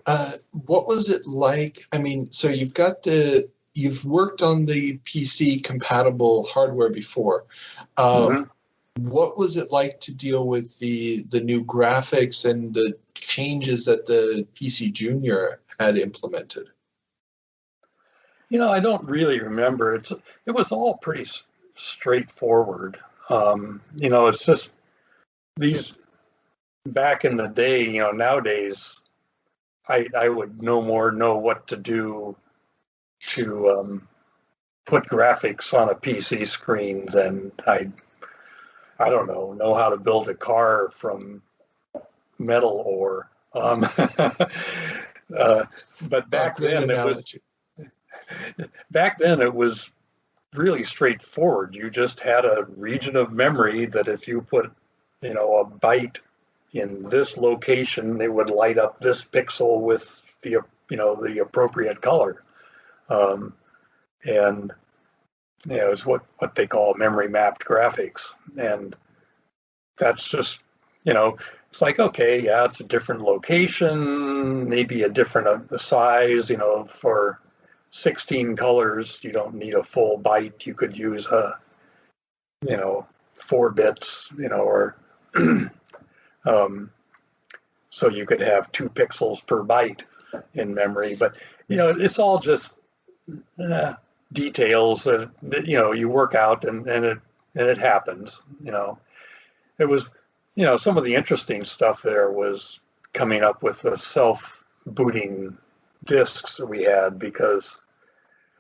what was it like? I mean, so you've worked on the PC compatible hardware before. What was it like to deal with the new graphics and the changes that the PC Junior had implemented? I don't really remember. It was all pretty straightforward. It's just these back in the day. Nowadays, I would no more know what to do to put graphics on a PC screen than I don't know how to build a car from metal ore. But back then it was really straightforward. You just had a region of memory that if you put, a byte in this location, it would light up this pixel with the appropriate color. And it's what they call memory mapped graphics. And that's just, it's like, okay, yeah, it's a different location, maybe a different size, for 16 colors, you don't need a full byte. You could use 4 bits, or so you could have 2 pixels per byte in memory. But, it's all just details that you work out and it happens. It was, some of the interesting stuff there was coming up with the self-booting disks that we had, because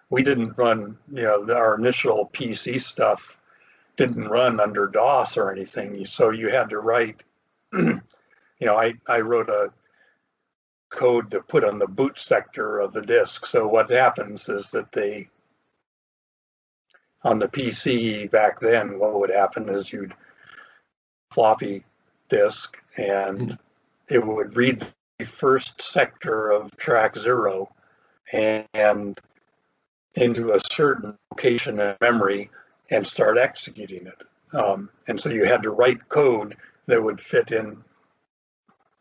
we didn't run, our initial PC stuff didn't run under DOS or anything. So you had to write, I wrote a code to put on the boot sector of the disk. So what happens is that on the PC back then, what would happen is you'd floppy disk and it would read the first sector of track 0 and into a certain location in memory and start executing it. And so you had to write code that would fit in,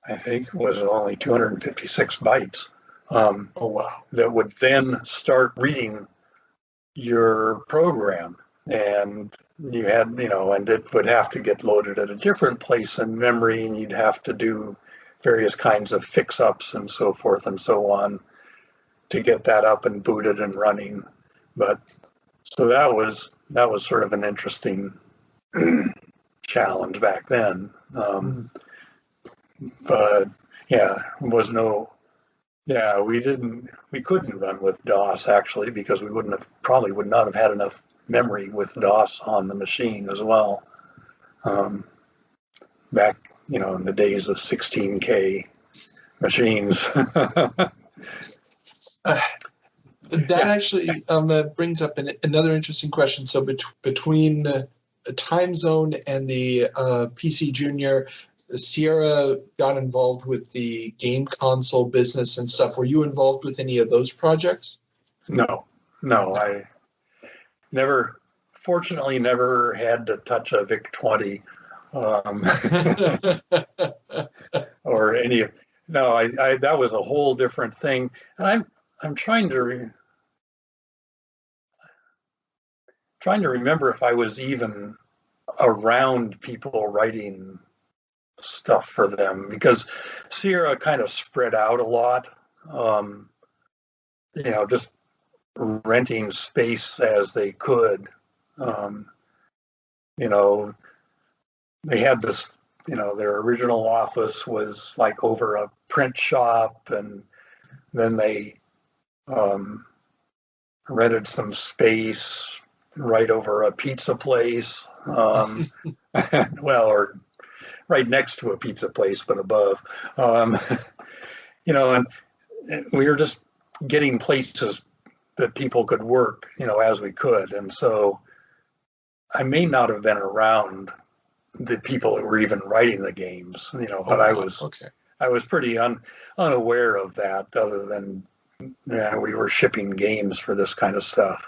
I think it was only 256 bytes. Oh, wow. That would then start reading your program. And you had, and it would have to get loaded at a different place in memory, and you'd have to do various kinds of fix-ups and so forth and so on to get that up and booted and running. But so that was sort of an interesting challenge back then. But yeah, we couldn't run with DOS actually, because we probably would not have had enough memory with DOS on the machine as well. Back, in the days of 16K machines. Actually brings up another interesting question. So between the Time Zone and the PC Junior, Sierra got involved with the game console business and stuff. Were you involved with any of those projects? No, I fortunately never had to touch a VIC-20 or any of. No, I that was a whole different thing, and I'm trying to remember if I was even around people writing stuff for them, because Sierra kind of spread out a lot, just renting space as they could. They had this, their original office was like over a print shop, and then they rented some space right over a pizza place, or right next to a pizza place, but above, and we were just getting places that people could work, as we could. And so I may not have been around the people that were even writing the games, but I was pretty unaware of that, other than we were shipping games for this kind of stuff.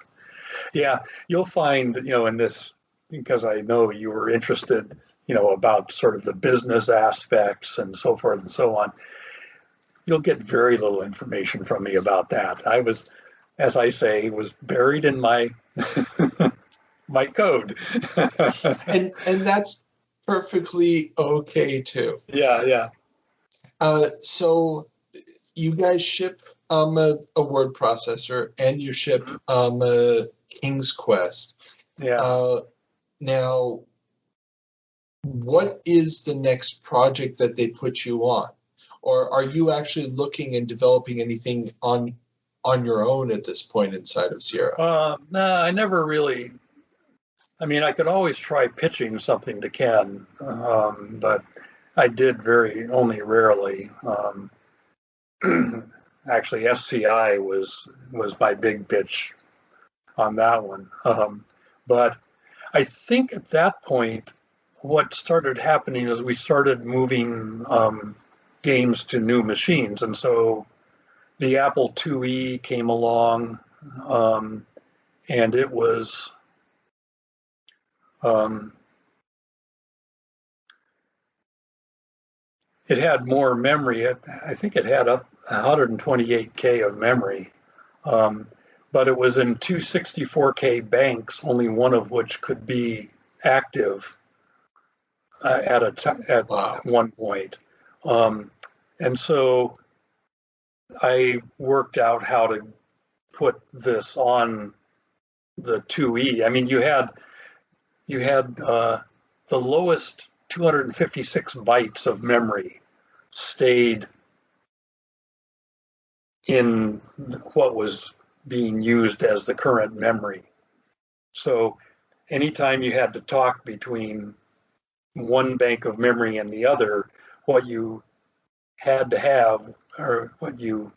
Yeah, you'll find, in this, because I know you were interested, about sort of the business aspects and so forth and so on. You'll get very little information from me about that. I was, as I say, was buried in my my code. and that's perfectly okay too. Yeah. So you guys ship a word processor, and you ship King's Quest. Yeah. Now, what is the next project that they put you on? Or are you actually looking and developing anything on your own at this point inside of Sierra? No, I never really. I mean, I could always try pitching something to Ken, but I did only rarely. actually SCI was my big bitch on that one. But I think at that point, what started happening is we started moving games to new machines. And so the Apple IIe came along, and it was it had more memory. I think it had up 128K of memory, but it was in two 64K banks, only one of which could be active at Wow. one point. And so I worked out how to put this on the 2E. I mean, you had the lowest 256 bytes of memory stayed in what was being used as the current memory. So anytime you had to talk between one bank of memory and the other, what you had to have, or what you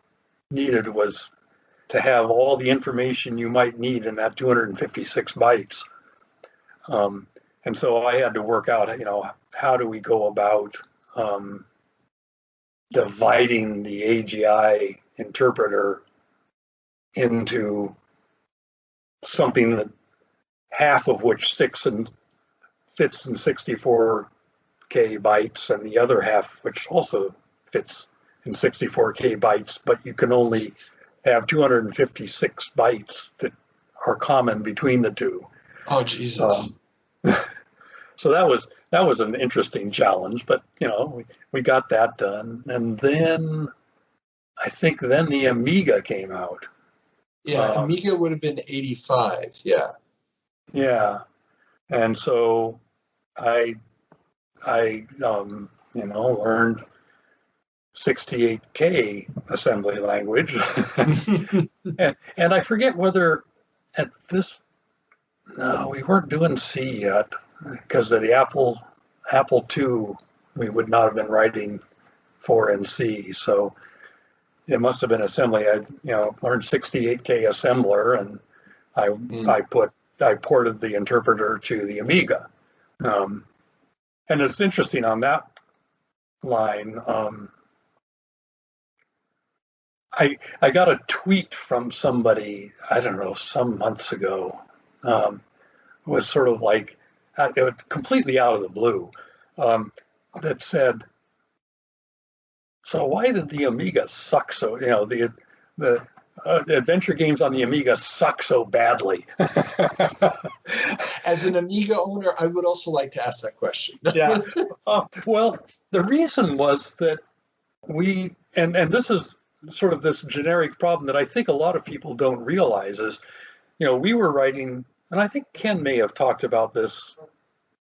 needed, was to have all the information you might need in that 256 bytes. And so I had to work out, how do we go about dividing the AGI interpreter into something that half of which fits in 64K bytes, and the other half which also fits in 64K bytes, but you can only have 256 bytes that are common between the two. Oh, Jesus. So that was an interesting challenge, but we got that done. And then I think the Amiga came out. Yeah, Amiga would have been 85. Yeah. Yeah. And so I learned 68K assembly language. and I forget whether at this, no, we weren't doing C yet, because of the Apple II, we would not have been writing for in C. So it must have been assembly. I learned 68K assembler, and I ported the interpreter to the Amiga. And it's interesting on that line. I got a tweet from somebody, I don't know, some months ago. It was sort of like, it was completely out of the blue, that said, so why did the Amiga suck so, the adventure games on the Amiga suck so badly? As an Amiga owner, I would also like to ask that question. Yeah. Well, the reason was that and this is sort of this generic problem that I think a lot of people don't realize is, we were writing, and I think Ken may have talked about this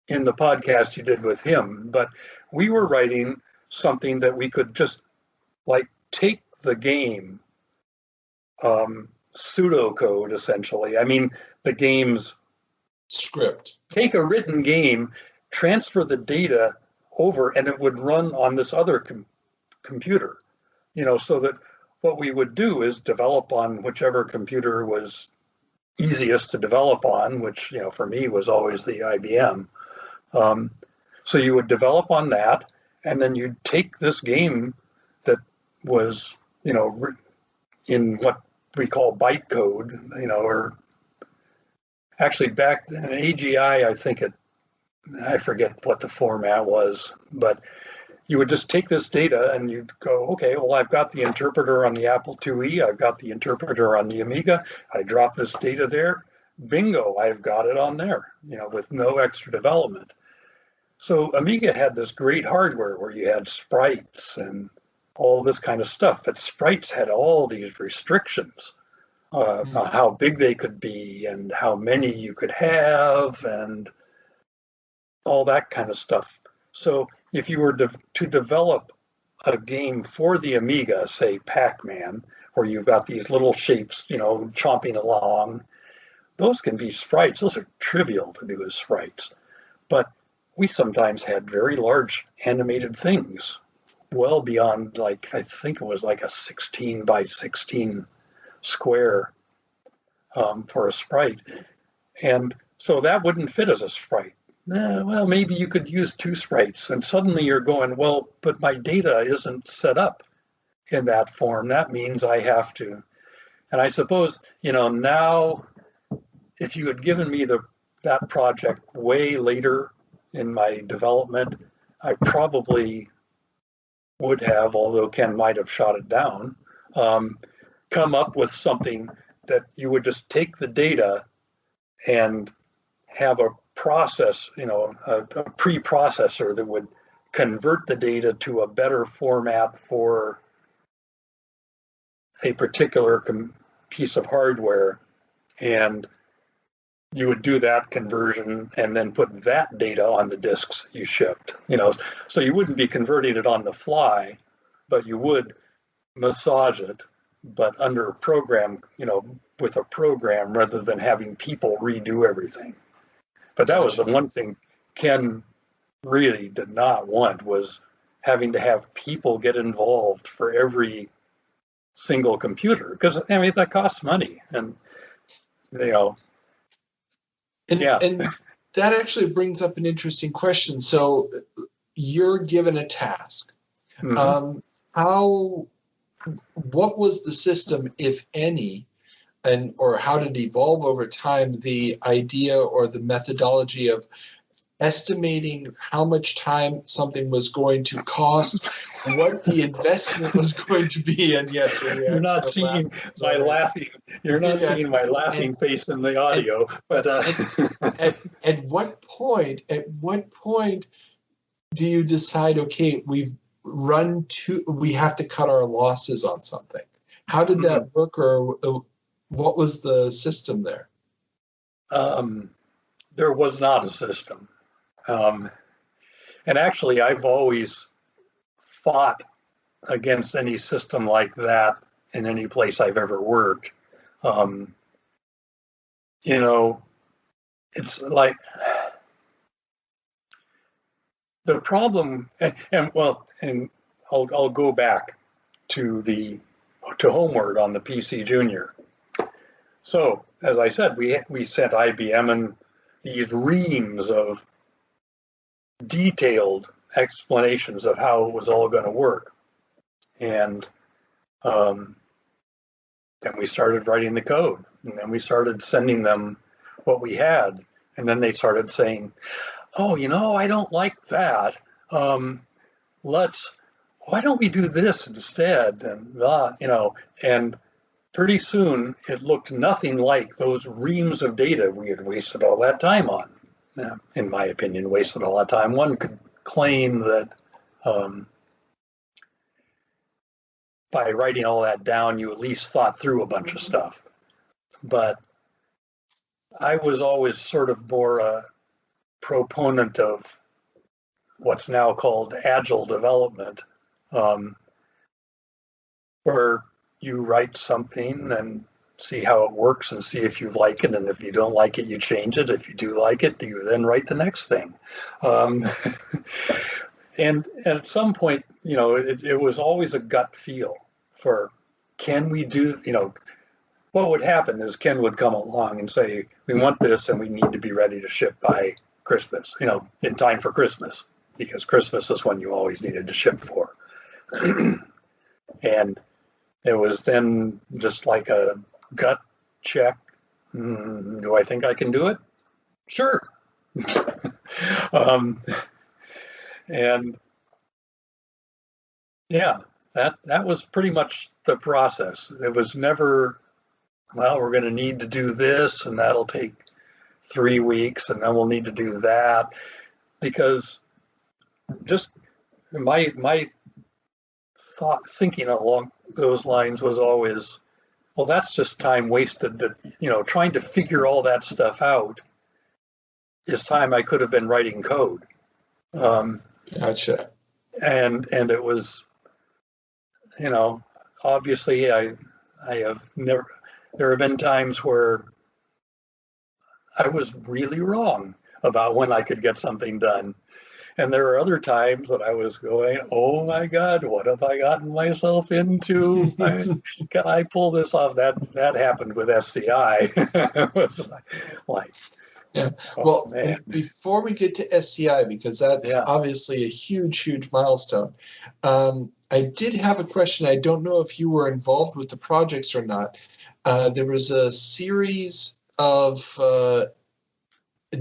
in the podcast you did with him, but we were writing something that we could just take the game, pseudocode essentially. I mean, the game's script. Take a written game, transfer the data over, and it would run on this other computer, so that what we would do is develop on whichever computer was easiest to develop on, which, for me was always the IBM. So you would develop on that, and then you'd take this game that was, in what we call bytecode, or actually back then AGI, I think I forget what the format was, but you would just take this data and you'd go, okay, well, I've got the interpreter on the Apple IIe, I've got the interpreter on the Amiga, I drop this data there, bingo, I've got it on there, with no extra development. So Amiga had this great hardware where you had sprites and all this kind of stuff, but sprites had all these restrictions on how big they could be and how many you could have and all that kind of stuff. So if you were to develop a game for the Amiga, say Pac-Man, where you've got these little shapes, chomping along, those can be sprites. Those are trivial to do as sprites. But we sometimes had very large animated things. well beyond, like, I think it was like a 16 by 16 square for a sprite. And so that wouldn't fit as a sprite. Well, maybe you could use 2 sprites. And suddenly you're going, well, but my data isn't set up in that form. That means I have to. And I suppose, now, if you had given me that project way later in my development, I probably would have, although Ken might have shot it down, come up with something that you would just take the data and have a process, a preprocessor that would convert the data to a better format for a particular piece of hardware. And you would do that conversion and then put that data on the disks you shipped, so you wouldn't be converting it on the fly, but you would massage it, but under a program, with a program rather than having people redo everything. But that was the one thing Ken really did not want, was having to have people get involved for every single computer, because that costs money, and And that actually brings up an interesting question. So you're given a task. Mm-hmm. What was the system, if any, or how did it evolve over time, the idea or the methodology of estimating how much time something was going to cost, what the investment was going to be, and yes, you're not seeing my laughing. You're not seeing my laughing face in the audio, but at what point do you decide? Okay, we have to cut our losses on something. How did that work, or what was the system there? There was not a system. And actually, I've always fought against any system like that in any place I've ever worked. It's like the problem, and I'll go back to Homeward on the PC Junior. So, as I said, we sent IBM and these reams of detailed explanations of how it was all going to work. And then we started writing the code, and then we started sending them what we had. And then they started saying, oh, I don't like that. Why don't we do this instead? And pretty soon it looked nothing like those reams of data we had wasted all that time on. In my opinion, wasted all that time. One could claim that by writing all that down, you at least thought through a bunch of stuff. But I was always sort of more a proponent of what's now called Agile Development, where you write something and see how it works and see if you like it, and if you don't like it, you change it. If you do like it, you then write the next thing. And at some point, it was always a gut feel for, can we do, what would happen is Ken would come along and say, we want this and we need to be ready to ship by Christmas, in time for Christmas, because Christmas is when you always needed to ship for. And it was then just like a gut check. Do I think I can do it? Sure. And yeah, that was pretty much the process. It was never, well, we're going to need to do this, and that'll take 3 weeks, and then we'll need to do that, because just my thinking along those lines was always, well, that's just time wasted. That, trying to figure all that stuff out is time I could have been writing code. Gotcha. And it was, obviously I have never, there have been times where I was really wrong about when I could get something done. And there were other times that I was going, oh my God, what have I gotten myself into? Can I pull this off? That happened with SCI. It was like, Yeah. oh, Well, man. before we get to SCI, because that's Yeah. obviously a huge milestone, I did have a question. I don't know if you were involved with the projects or not. There was a series of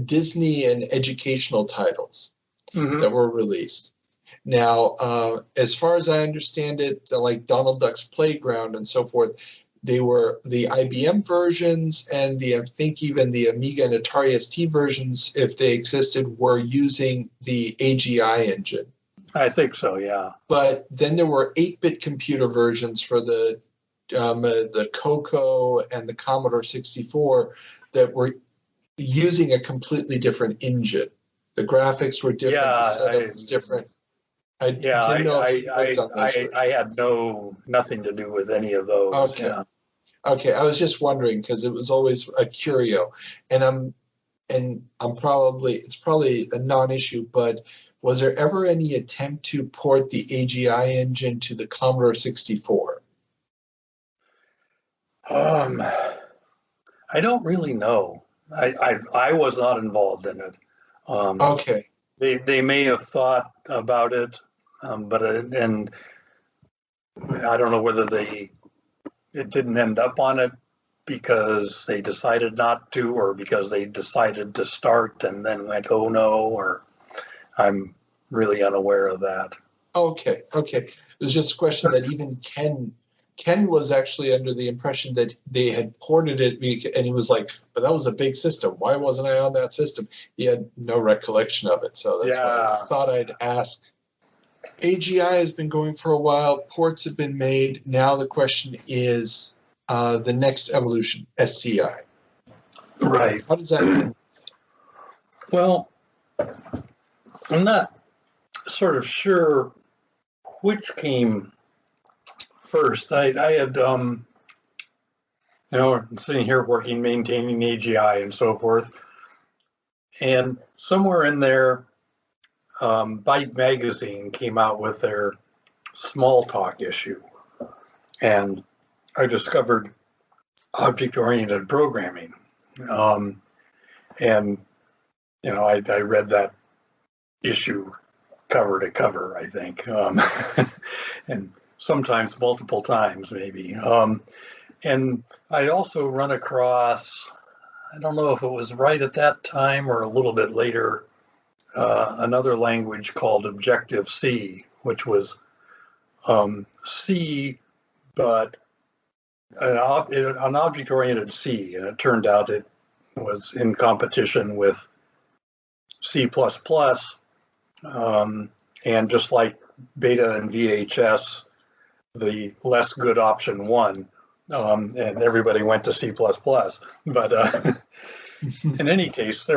Disney and educational titles that were released. Now, as far as I understand it, like Donald Duck's Playground and so forth, they were the IBM versions, and I think even the Amiga and Atari ST versions, if they existed, were using the AGI engine. I think so, yeah. But then there were 8-bit computer versions for the Coco and the Commodore 64 that were using a completely different engine. The graphics were different, the setup was different. I didn't know if you worked on those versions. I had nothing to do with any of those. Okay. Yeah. Okay, I was just wondering because it was always a curio, and I'm probably, it's probably a non-issue, but was there ever any attempt to port the AGI engine to the Commodore 64? I don't really know. I was not involved in it. Okay. They may have thought about it, but and I don't know whether it didn't end up on it because they decided not to, or because they decided to start and then went, oh no, or I'm really unaware of that. Okay. It was just a question that even Ken was actually under the impression that they had ported it, and he was like, but that was a big system. Why wasn't I on that system? He had no recollection of it, so that's why I thought I'd ask. AGI has been going for a while. Ports have been made. Now the question is the next evolution, SCI. Right. How does that go? Well, I'm not sort of sure which came first. I had, sitting here working, maintaining AGI and so forth. And somewhere in there, Byte Magazine came out with their small talk issue. And I discovered object-oriented programming. And, I read that issue cover to cover, I think. And sometimes multiple times, maybe. And I'd also run across, I don't know if it was right at that time or a little bit later, another language called Objective-C, which was C, but an object-oriented C, and it turned out it was in competition with C++, and just like Beta and VHS, the less good option won, and everybody went to C++. But in any case,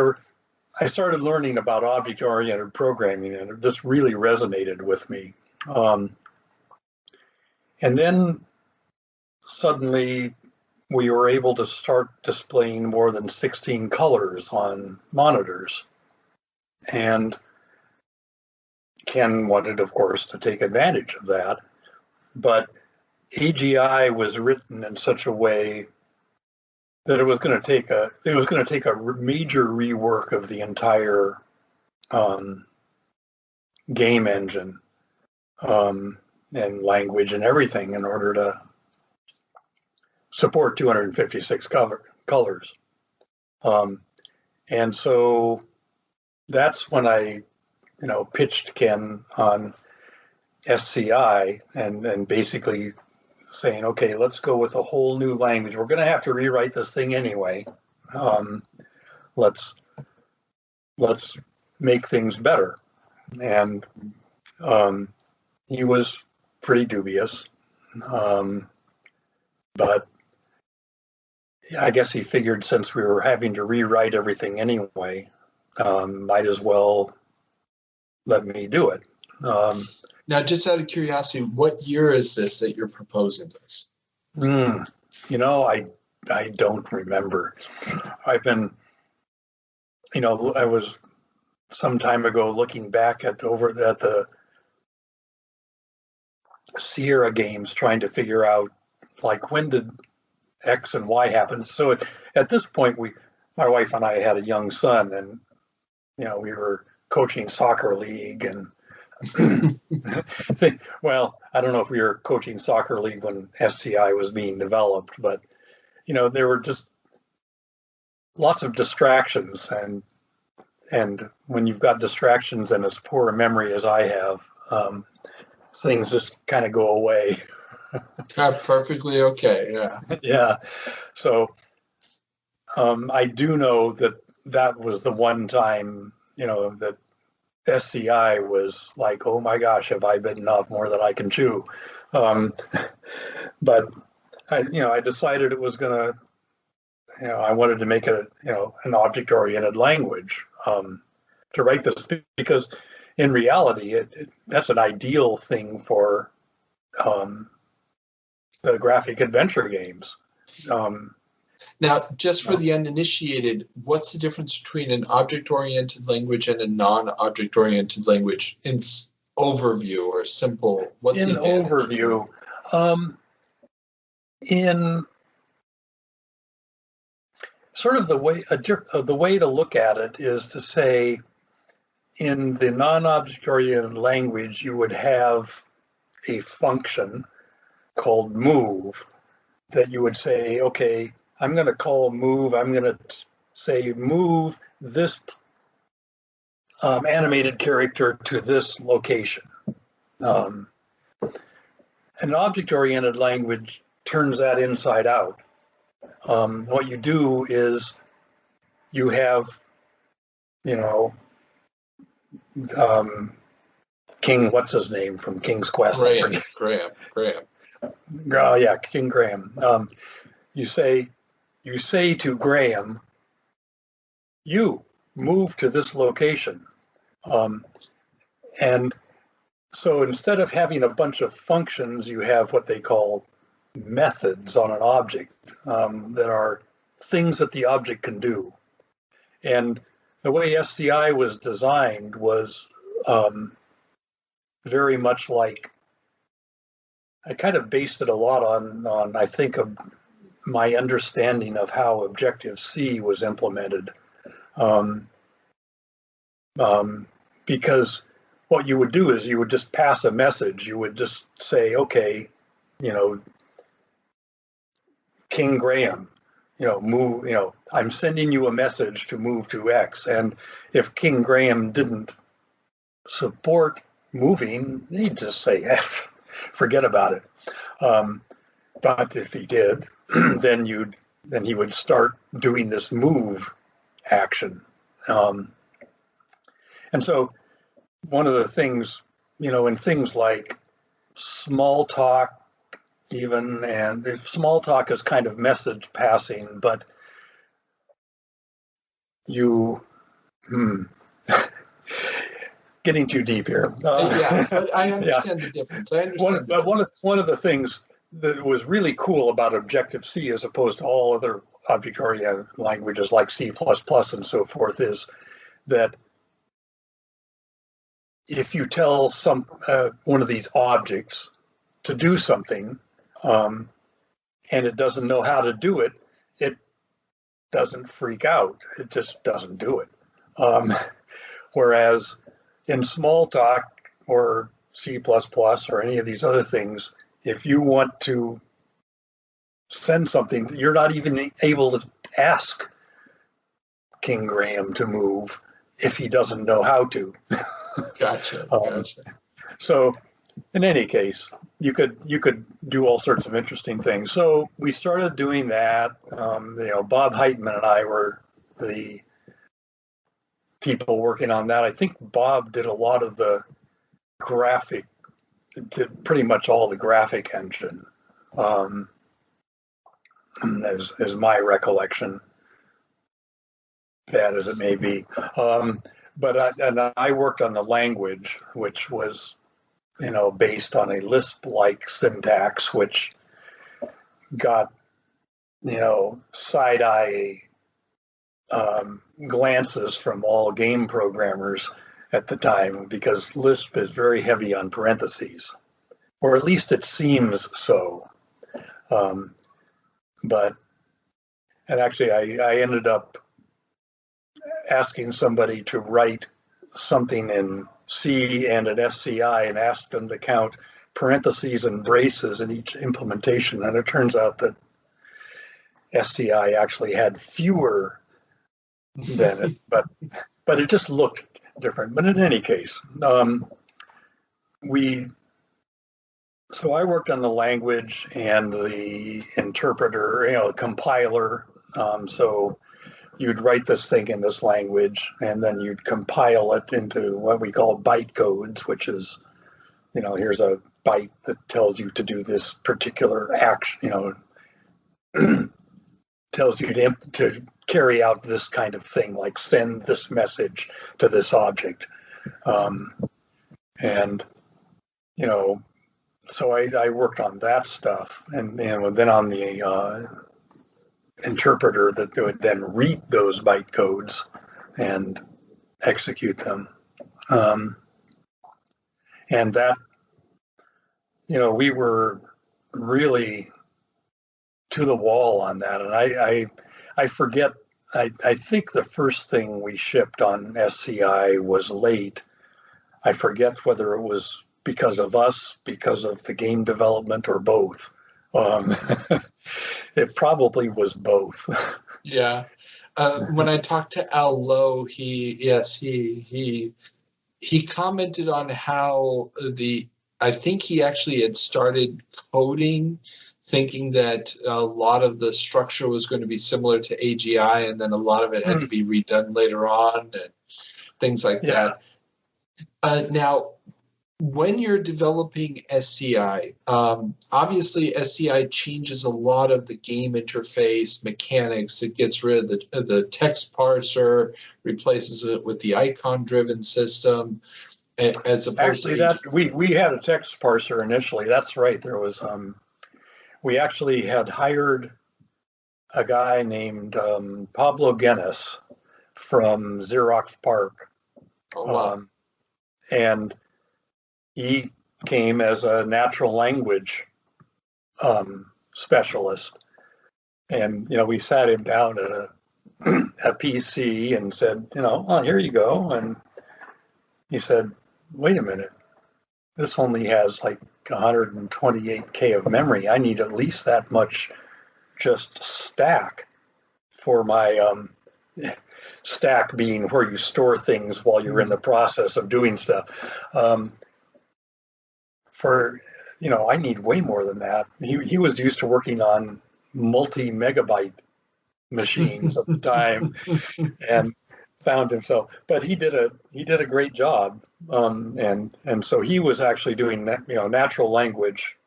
I started learning about object-oriented programming, and it just really resonated with me. And then suddenly we were able to start displaying more than 16 colors on monitors. And Ken wanted, of course, to take advantage of that. But AGI was written in such a way that it was going to take a major rework of the entire game engine and language and everything in order to support 256 colors. And so that's when I, pitched Ken on SCI and basically saying, okay, let's go with a whole new language. We're going to have to rewrite this thing anyway. Let's make things better. And he was pretty dubious, but I guess he figured since we were having to rewrite everything anyway, might as well let me do it. Now, just out of curiosity, what year is this that you're proposing this? I don't remember. I've been, I was some time ago looking back at the Sierra games, trying to figure out like when did X and Y happen. So at this point, my wife and I had a young son, and we were coaching soccer league, and well, I don't know if we were coaching soccer league when SCI was being developed, but there were just lots of distractions, and when you've got distractions and as poor a memory as I have, things just kind of go away. Perfectly okay. Yeah. Yeah. So I do know that was the one time, that SCI was like, oh my gosh, have I bitten off more than I can chew? But I decided it was gonna, I wanted to make it, an object-oriented language to write this, because in reality, that's an ideal thing for the graphic adventure games. Now, just for the uninitiated, what's the difference between an object-oriented language and a non-object-oriented language in overview or simple? What's in the advantage? overview? In sort of the way to look at it is to say, in the non-object-oriented language, you would have a function called move that you would say, okay, I'm going to call move. I'm going to say move this animated character to this location. An object-oriented language turns that inside out. What you do is you have, King, what's his name from King's Quest? Graham. Yeah, King Graham. You say to Graham, you move to this location. And so instead of having a bunch of functions, you have what they call methods on an object that are things that the object can do. And the way SCI was designed was very much like, I kind of based it a lot on I think of my understanding of how Objective-C was implemented. Because what you would do is you would just pass a message. You would just say, okay, King Graham, move, I'm sending you a message to move to X. And if King Graham didn't support moving, he'd just say, forget about it. But if he did, then he would start doing this move action. And so one of the things, in things like small talk, even, and if small talk is kind of message passing, but getting too deep here. Yeah, but I understand the difference. One of the things that was really cool about Objective-C as opposed to all other object-oriented languages like C++ and so forth is that if you tell one of these objects to do something and it doesn't know how to do it, it doesn't freak out. It just doesn't do it. Whereas in Smalltalk or C++ or any of these other things, if you want to send something, you're not even able to ask King Graham to move if he doesn't know how to. Gotcha. So in any case, you could do all sorts of interesting things. So we started doing that. Bob Heitman and I were the people working on that. I think Bob did a lot of the did pretty much all the graphic engine, is my recollection, bad as it may be. But I worked on the language, which was, based on a Lisp-like syntax, which got, side-eye glances from all game programmers at the time, because Lisp is very heavy on parentheses, or at least it seems so. But and actually, I ended up asking somebody to write something in C and an SCI and asked them to count parentheses and braces in each implementation. And it turns out that SCI actually had fewer than it, but it just looked different. But in any case, so I worked on the language and the interpreter, compiler. So you'd write this thing in this language, and then you'd compile it into what we call byte codes, which is, here's a byte that tells you to do this particular action, tells you to carry out this kind of thing, like send this message to this object. So I worked on that stuff, and then on the interpreter that would then read those byte codes and execute them. And that, we were really to the wall on that. And I forget, I think the first thing we shipped on SCI was late. I forget whether it was because of us, because of the game development, or both. It probably was both. Yeah. When I talked to Al Lowe, he commented on how I think he actually had started coding thinking that a lot of the structure was going to be similar to AGI, and then a lot of it had to be redone later on and things like that. Now, when you're developing SCI, obviously SCI changes a lot of the game interface mechanics. It gets rid of the text parser, replaces it with the icon-driven system, as opposed to we had a text parser initially. That's right. There was we actually had hired a guy named Pablo Guinness from Xerox PARC. Oh, wow. And he came as a natural language specialist. And, we sat him down at a PC and said, here you go. And he said, wait a minute, this only has like 128K of memory. I need at least that much just stack for my stack being where you store things while you're in the process of doing stuff. I need way more than that. He was used to working on multi-megabyte machines at the time, and found himself. But he did a great job, and so he was actually doing natural language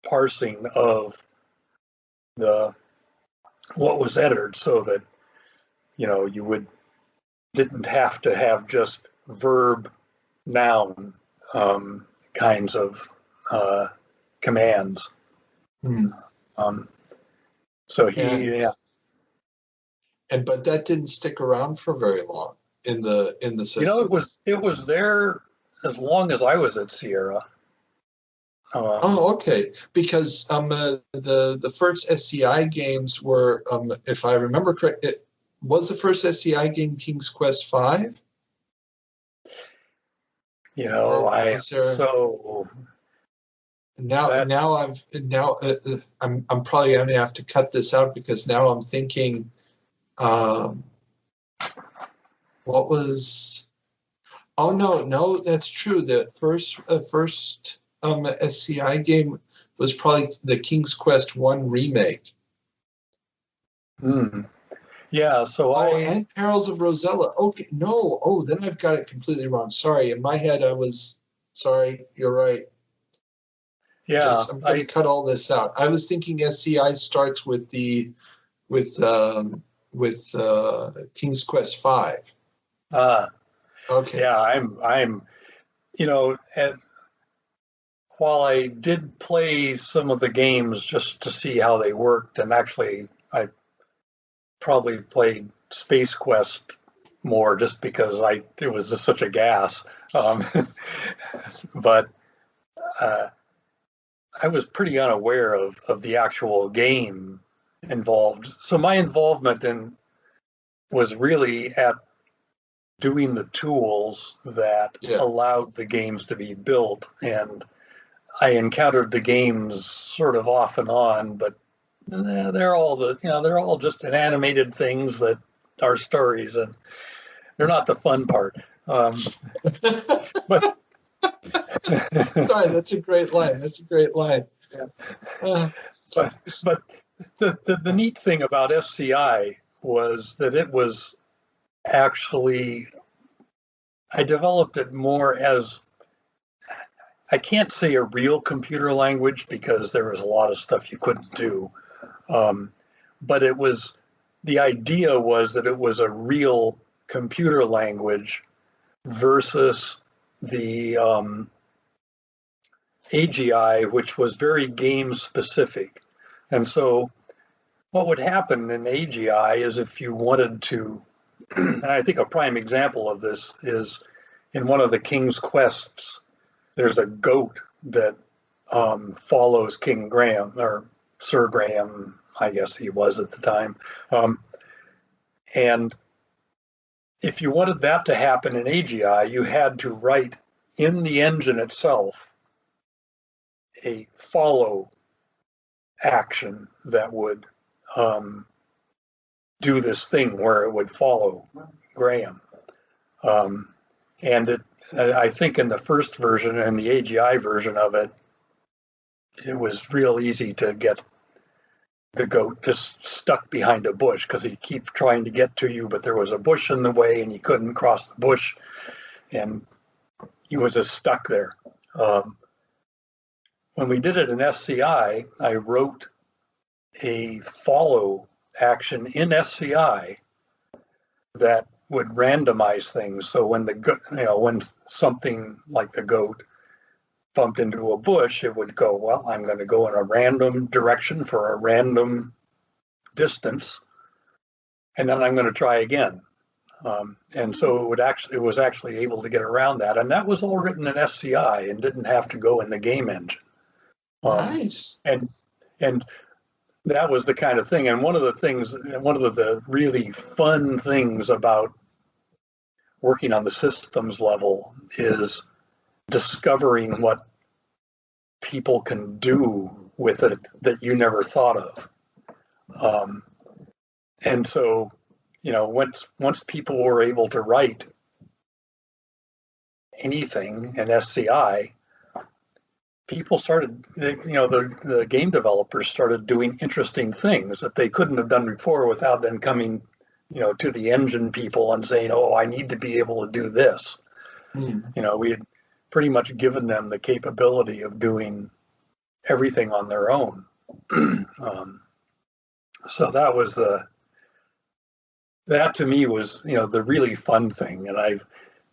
parsing of what was entered, so that you didn't have to have just verb noun kinds of commands. So but that didn't stick around for very long in the system. It was there as long as I was at Sierra. Okay. Because the first SCI games were, if I remember correct, was the first SCI game King's Quest V? I'm probably going to have to cut this out, because now I'm thinking, what was? Oh no, that's true. The first SCI game was probably the King's Quest I remake. Yeah, and Perils of Rosella. Okay, no. Oh, then I've got it completely wrong. Sorry, in my head I was. Sorry, you're right. Yeah, I'm going to cut all this out. I was thinking SCI starts with King's Quest V. Okay. Yeah, I'm. While I did play some of the games just to see how they worked, and actually I probably played Space Quest more just because it was just such a gas. But I was pretty unaware of the actual game involved. So my involvement was really at doing the tools that allowed the games to be built. And I encountered the games sort of off and on, but they're all just animated things that are stories, and they're not the fun part. But sorry, that's a great line. Yeah. But the neat thing about SCI was that it was actually, I developed it more as, I can't say a real computer language because there was a lot of stuff you couldn't do. But the idea was that it was a real computer language versus the AGI, which was very game specific. And so what would happen in AGI is if you wanted to, and I think a prime example of this is in one of the King's Quests, there's a goat that follows King Graham, or Sir Graham, I guess he was at the time. And if you wanted that to happen in AGI, you had to write in the engine itself a follow action that would do this thing where it would follow Graham. And I think in the first version and the AGI version of it, it was real easy to get the goat just stuck behind a bush because he'd keep trying to get to you, but there was a bush in the way and he couldn't cross the bush, and he was just stuck there. When we did it in SCI, I wrote a follow action in SCI that would randomize things. So when when something like the goat bumped into a bush, it would go, well, I'm going to go in a random direction for a random distance, and then I'm going to try again. And so it was actually able to get around that, and that was all written in SCI and didn't have to go in the game engine. Nice. And that was the kind of thing. And one of the really fun things about working on the systems level is discovering what people can do with it that you never thought of. And so, once people were able to write anything in SCI, people started, the game developers started doing interesting things that they couldn't have done before without then coming, to the engine people and saying, oh, I need to be able to do this. We had pretty much given them the capability of doing everything on their own. So that to me was, the really fun thing. And I've,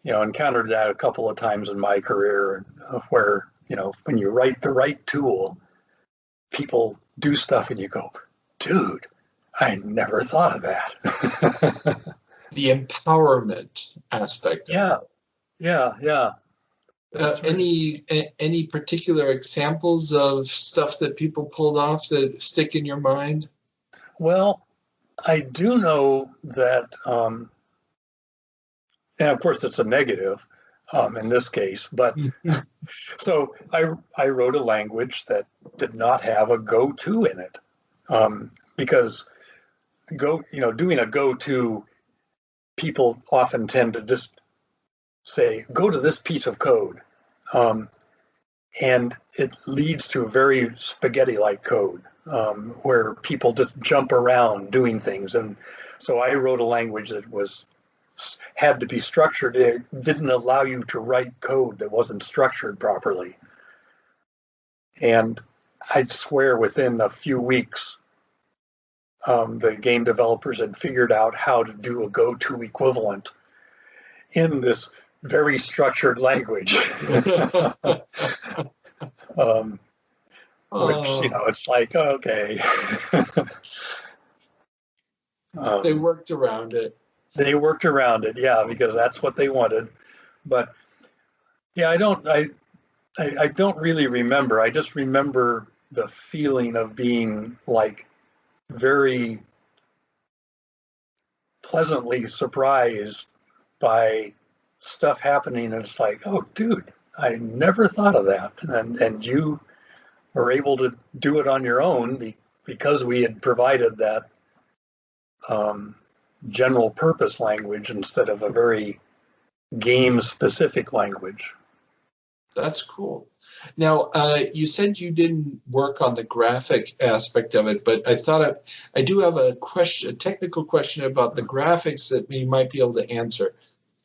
encountered that a couple of times in my career where, when you write the right tool, people do stuff and you go, dude, I never thought of that. The empowerment aspect. Yeah. Any particular examples of stuff that people pulled off that stick in your mind? Well, I do know that, and of course it's a negative in this case, but so I wrote a language that did not have a go-to in it, because doing a go-to, people often tend to just say, go to this piece of code. And it leads to very spaghetti-like code, where people just jump around doing things. And so I wrote a language that had to be structured. It didn't allow you to write code that wasn't structured properly. And I'd swear within a few weeks, the game developers had figured out how to do a go-to equivalent in this very structured language. Which, it's like, okay. They worked around it. They worked around it, yeah, because that's what they wanted. But yeah, I don't really remember. I just remember the feeling of being like very pleasantly surprised by stuff happening, and it's like, oh, dude, I never thought of that, and you were able to do it on your own because we had provided that general purpose language instead of a very game specific language. That's cool. Now, you said you didn't work on the graphic aspect of it, but I do have a technical question about the graphics that we might be able to answer.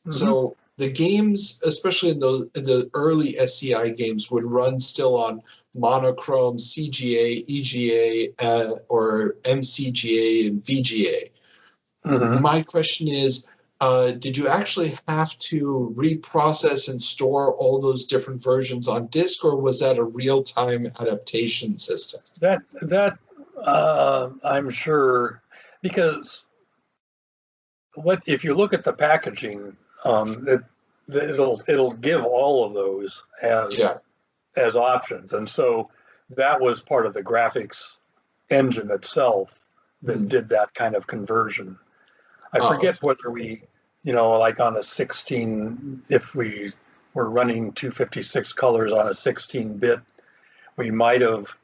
Mm-hmm. So the games, especially in the early SCI games, would run still on monochrome, CGA, EGA, or MCGA and VGA. Mm-hmm. My question is, did you actually have to reprocess and store all those different versions on disk, or was that a real-time adaptation system? That I'm sure, because if you look at the packaging, it'll give all of those as options, and so that was part of the graphics engine itself that did that kind of conversion. I forget whether we, like on a 16, if we were running 256 colors on a 16-bit, we might have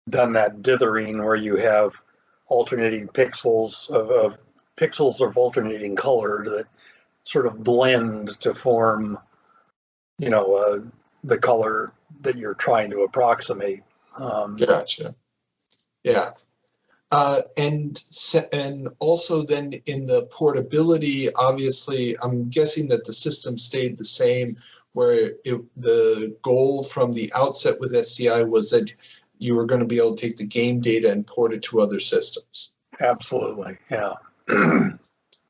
done that dithering where you have alternating pixels of alternating color that sort of blend to form, the color that you're trying to approximate. Gotcha. Yeah. And also then in the portability, obviously, I'm guessing that the system stayed the same, where the goal from the outset with SCI was that you were going to be able to take the game data and port it to other systems. Absolutely, yeah.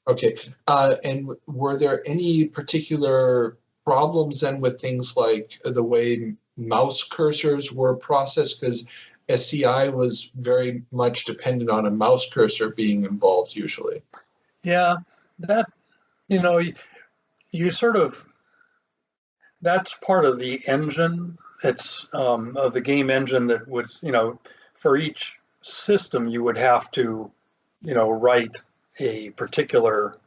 Okay. And were there any particular problems then with things like the way mouse cursors were processed? Because SCI was very much dependent on a mouse cursor being involved usually. Yeah, that, you sort of, that's part of the engine. It's of the game engine that would, for each system you would have to, write a particular,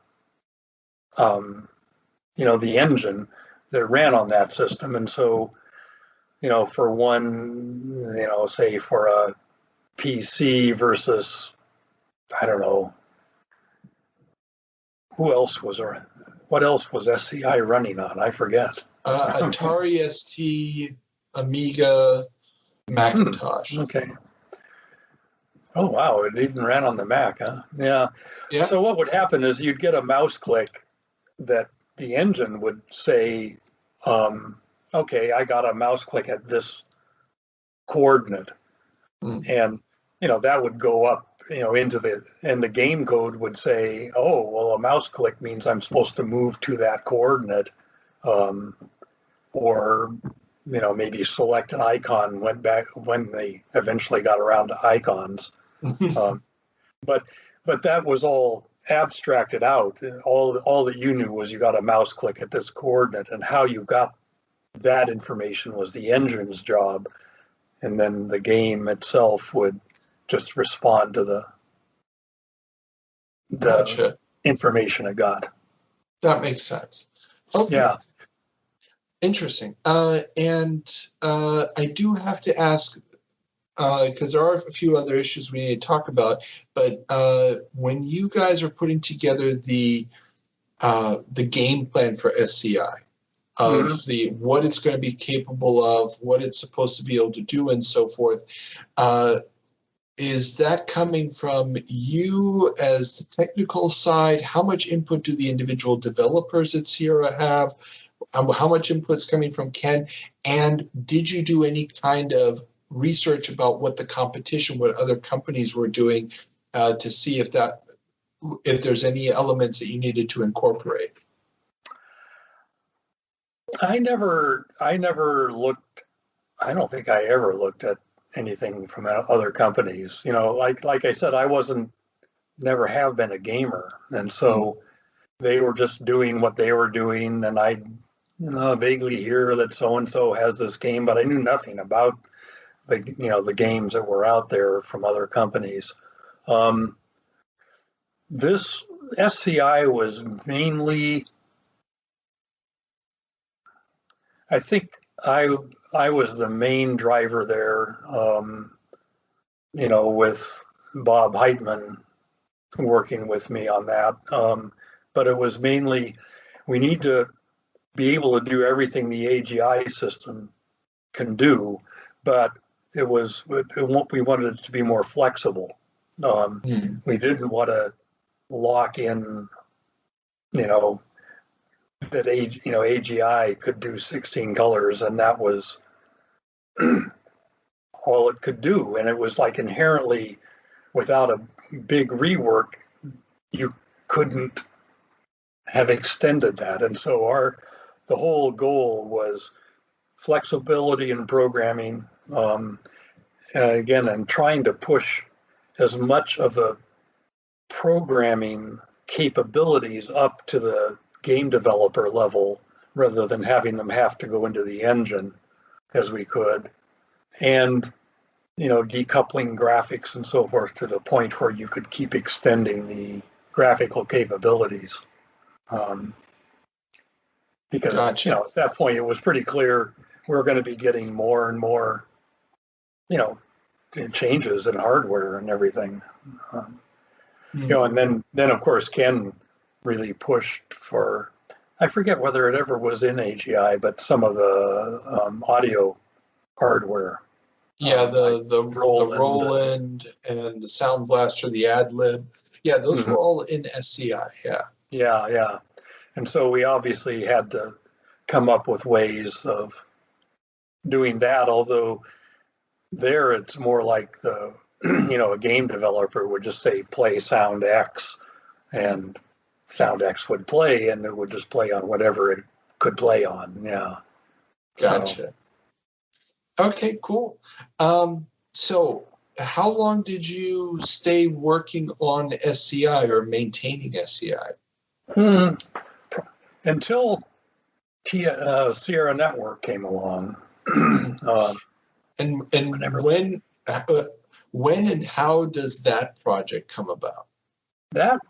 the engine that ran on that system. And so, for one, say for a PC versus, I don't know, what else was SCI running on? I forget. Atari ST, Amiga, Macintosh. Okay. Oh, wow. It even ran on the Mac, huh? Yeah. So what would happen is you'd get a mouse click that the engine would say, okay, I got a mouse click at this coordinate. And, that would go up, and the game code would say, oh, well, a mouse click means I'm supposed to move to that coordinate, or, maybe select an icon when they eventually got around to icons. But that was all abstracted out. All that you knew was you got a mouse click at this coordinate, and how you got that information was the engine's job. And then the game itself would just respond to the Gotcha. information it got. That makes sense. Okay. Yeah. Interesting. And I do have to ask, because there are a few other issues we need to talk about, but when you guys are putting together the game plan for SCI, of what it's going to be capable of, what it's supposed to be able to do, and so forth, is that coming from you as the technical side? How much input do the individual developers at Sierra have? How much input is coming from Ken? And did you do any kind of research about what the competition, what other companies were doing, to see if there's any elements that you needed to incorporate? I never looked. I don't think I ever looked at anything from other companies. Like I said, I wasn't never have been a gamer, and so they were just doing what they were doing, and I, vaguely hear that so and so has this game, but I knew nothing about the games that were out there from other companies. This SCI was mainly, I think I was the main driver there, with Bob Heitman working with me on that. But it was mainly, we need to be able to do everything the AGI system can do, but we wanted it to be more flexible. We didn't want to lock in, that AGI could do 16 colors, and that was all it could do. And it was like inherently, without a big rework, you couldn't have extended that. And so the whole goal was flexibility in programming, and again, and trying to push as much of the programming capabilities up to the game developer level rather than having them have to go into the engine as we could, and decoupling graphics and so forth to the point where you could keep extending the graphical capabilities, because Gotcha. at that point it was pretty clear we were going to be getting more and more changes in hardware and everything. And then of course Ken really pushed for, I forget whether it ever was in AGI, but some of the audio hardware. Yeah, the Roland and the Sound Blaster, the Ad Lib. Yeah, those were all in SCI. Yeah. Yeah. And so we obviously had to come up with ways of doing that, although there it's more like a game developer would just say play sound X, and sound X would play, and it would just play on whatever it could play on. Yeah. Gotcha. Okay, cool. So how long did you stay working on SCI or maintaining SCI? Until Sierra Network came along. And when and how does that project come about? That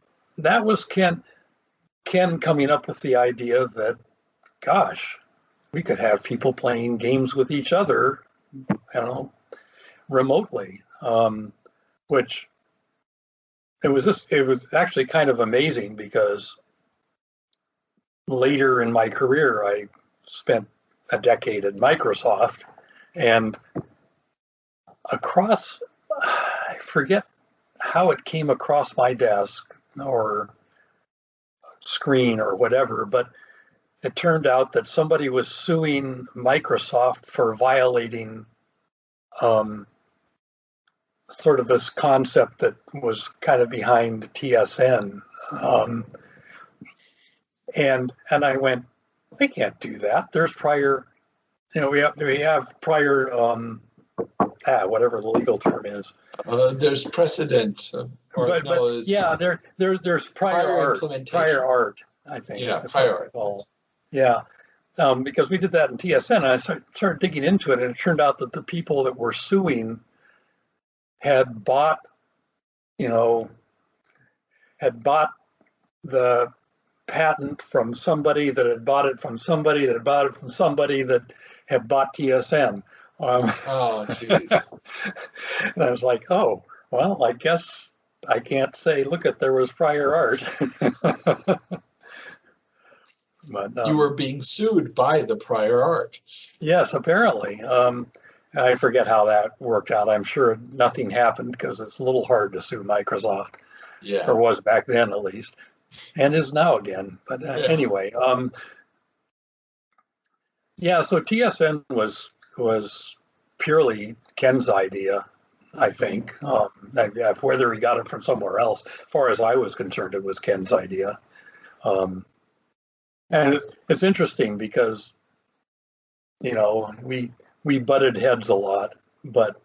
was Ken coming up with the idea that, gosh, we could have people playing games with each other, remotely, which it was actually kind of amazing, because later in my career, I spent a decade at Microsoft, and I forget how it came across my desk or screen or whatever, but it turned out that somebody was suing Microsoft for violating sort of this concept that was kind of behind TSN. And I went, they can't do that. There's prior, we have prior, whatever the legal term is. There's precedent. There's prior art, I think. Yeah, prior art. Yeah, because we did that in TSN, and I started digging into it, and it turned out that the people that were suing had bought the patent from somebody that had bought it from somebody that had bought it from somebody that had bought TSN. Oh, geez. And I was like, oh, well, I guess I can't say, look, there was prior art. But, you were being sued by the prior art. Yes, apparently. I forget how that worked out. I'm sure nothing happened, because it's a little hard to sue Microsoft. Yeah. Or was back then, at least, and is now again. But anyway, so TSN was purely Ken's idea, I think. Whether he got it from somewhere else, as far as I was concerned, it was Ken's idea. And it's interesting because, we butted heads a lot, but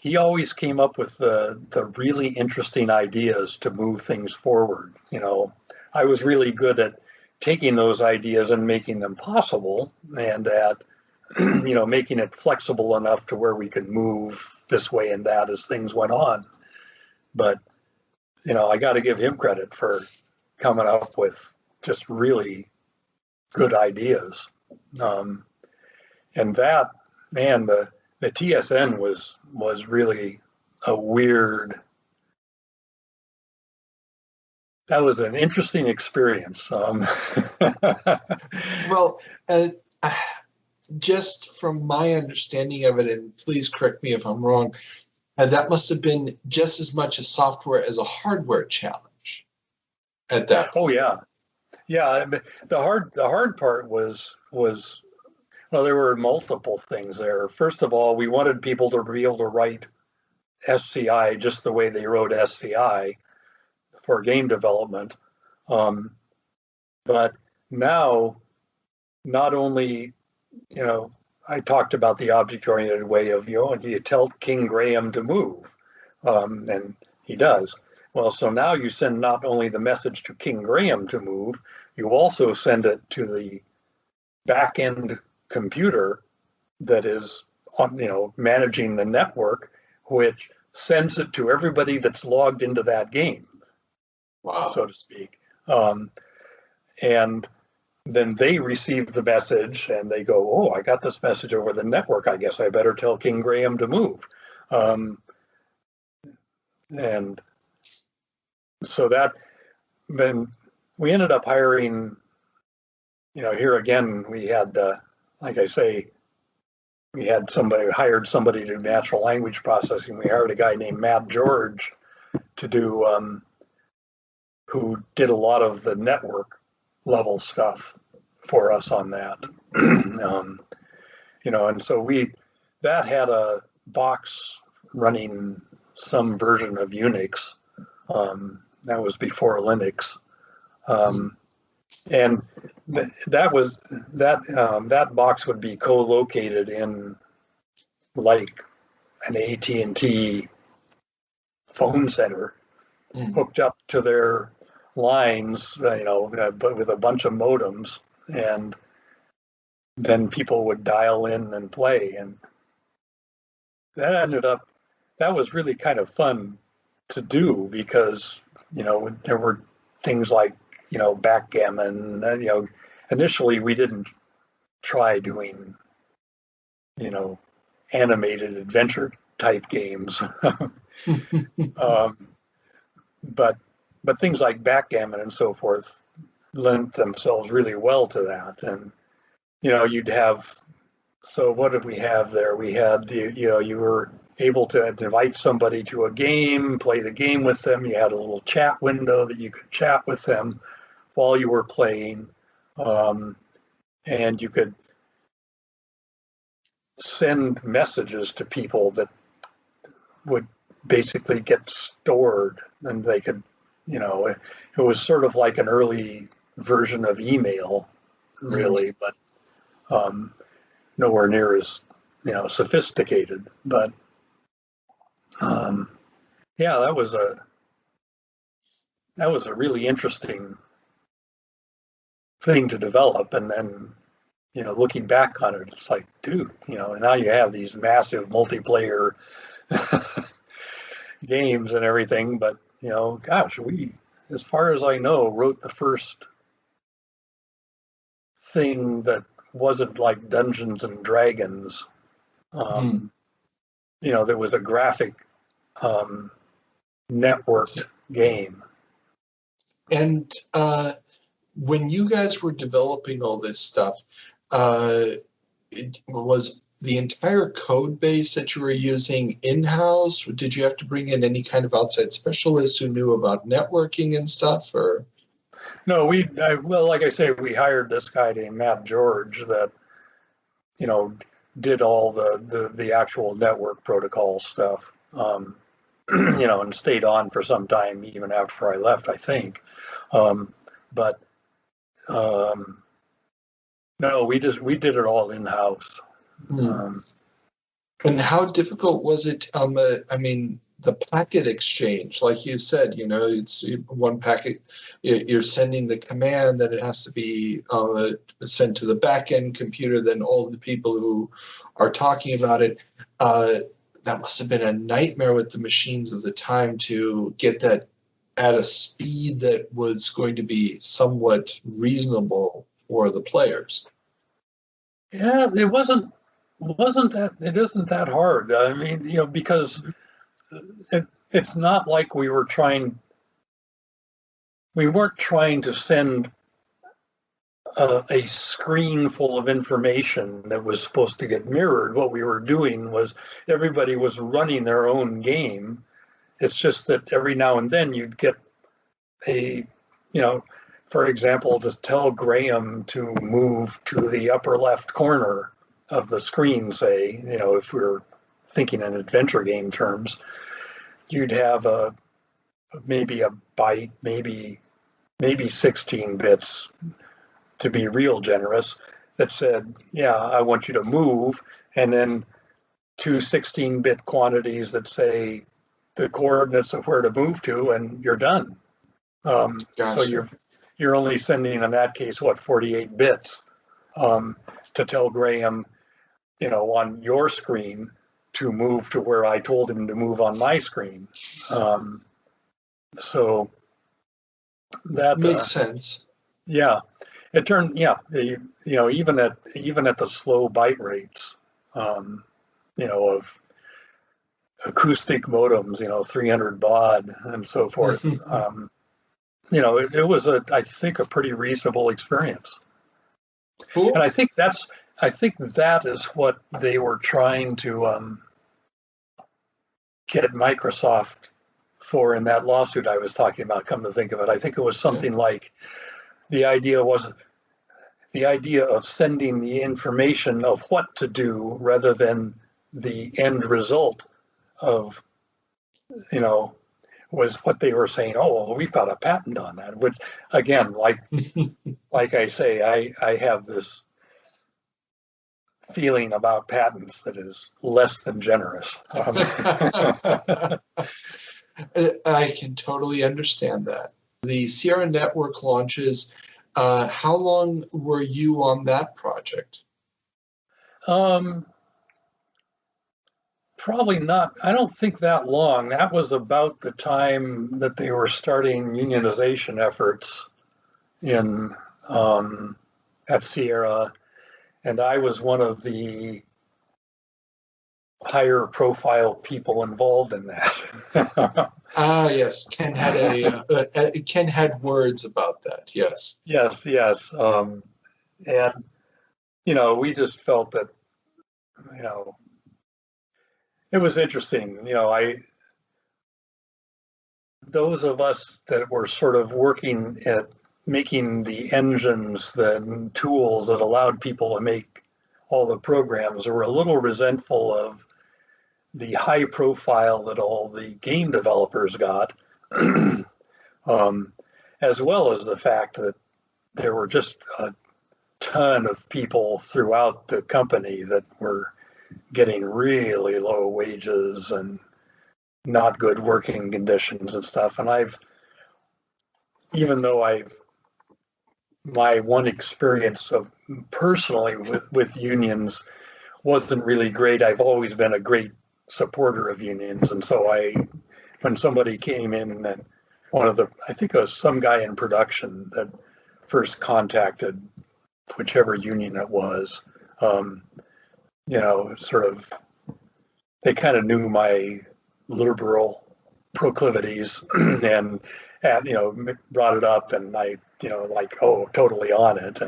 he always came up with the really interesting ideas to move things forward. I was really good at taking those ideas and making them possible, and at making it flexible enough to where we could move this way and that as things went on. But I got to give him credit for coming up with just really good ideas. And that, man, the TSN was really a weird. That was an interesting experience. Well, just from my understanding of it, and please correct me if I'm wrong, that must have been just as much a software as a hardware challenge at that point. Oh yeah. The hard part was well, there were multiple things there. First of all, we wanted people to be able to write SCI just the way they wrote SCI for game development. But now, not only, I talked about the object-oriented way of, you tell King Graham to move, and he does. Well, so now you send not only the message to King Graham to move, you also send it to the back-end computer that is managing the network, which sends it to everybody that's logged into that game. Wow. So to speak. And then they receive the message and they go, oh, I got this message over the network. I guess I better tell King Graham to move. And so then we ended up hiring, here again, we had, like I say, we had hired somebody to do natural language processing. We hired a guy named Matt George to do, who did a lot of the network level stuff for us on that. And so that had a box running some version of Unix. That was before Linux. And that box would be co-located in like an AT&T phone center, hooked up to their lines, but with a bunch of modems, and then people would dial in and play, and that was really kind of fun to do because there were things like backgammon. Initially we didn't try doing animated adventure type games, but things like backgammon and so forth lent themselves really well to that. And you'd have, so what did we have there? We had you were able to invite somebody to a game, play the game with them. You had a little chat window that you could chat with them while you were playing, and you could send messages to people that would basically get stored, and they could, it was sort of like an early version of email, really, but nowhere near as sophisticated. But that was a really interesting thing to develop. And then looking back on it, it's like, dude, now you have these massive multiplayer games and everything, but gosh, we, as far as I know, wrote the first thing that wasn't like Dungeons and Dragons. There was a graphic networked game. And when you guys were developing all this stuff, it was the entire code base that you were using in-house? Did you have to bring in any kind of outside specialists who knew about networking and stuff? Or no, like I say, we hired this guy named Matt George that did all the actual network protocol stuff, and stayed on for some time even after I left, I think. But no, we did it all in-house. And how difficult was it? I mean, the packet exchange, like you said, it's one packet. You're sending the command, then it has to be sent to the back end computer. Then all the people who are talking about it. That must have been a nightmare with the machines of the time to get that at a speed that was going to be somewhat reasonable for the players. Yeah, it isn't that hard. I mean, because it's not like we weren't trying to send a screen full of information that was supposed to get mirrored. What we were doing was everybody was running their own game. It's just that every now and then you'd get for example, to tell Graham to move to the upper left corner of the screen, say, if we were thinking in adventure game terms, you'd have maybe a byte, maybe 16 bits to be real generous, that said, yeah, I want you to move, and then two 16-bit quantities that say the coordinates of where to move to, and you're done. Gotcha. So you're only sending, in that case, 48 bits to tell Graham, on your screen to move to where I told him to move on my screen. So that makes sense. Yeah, it turned. Yeah, even at the slow byte rates, of acoustic modems, 300 baud and so forth. It was I think a pretty reasonable experience. Cool. And I think that is what they were trying to get Microsoft for in that lawsuit I was talking about. Come to think of it, I think it was something like the idea of sending the information of what to do rather than the end result of, was what they were saying. Oh, well, we've got a patent on that. Which, again, like I say, I have this feeling about patents that is less than generous. I can totally understand that. The Sierra Network launches. How long were you on that project? Probably not. I don't think that long. That was about the time that they were starting unionization efforts at Sierra, and I was one of the higher profile people involved in that. Yes. Ken had words about that. Yes. Yes. And we just felt that it was interesting. Those of us that were sort of working at making the engines, the tools that allowed people to make all the programs, were a little resentful of the high profile that all the game developers got, as well as the fact that there were just a ton of people throughout the company that were getting really low wages and not good working conditions and stuff. And my one experience of personally with unions wasn't really great. I've always been a great supporter of unions. And so when somebody came in, and I think it was some guy in production that first contacted whichever union it was, they kind of knew my liberal proclivities and brought it up, and I, totally on it.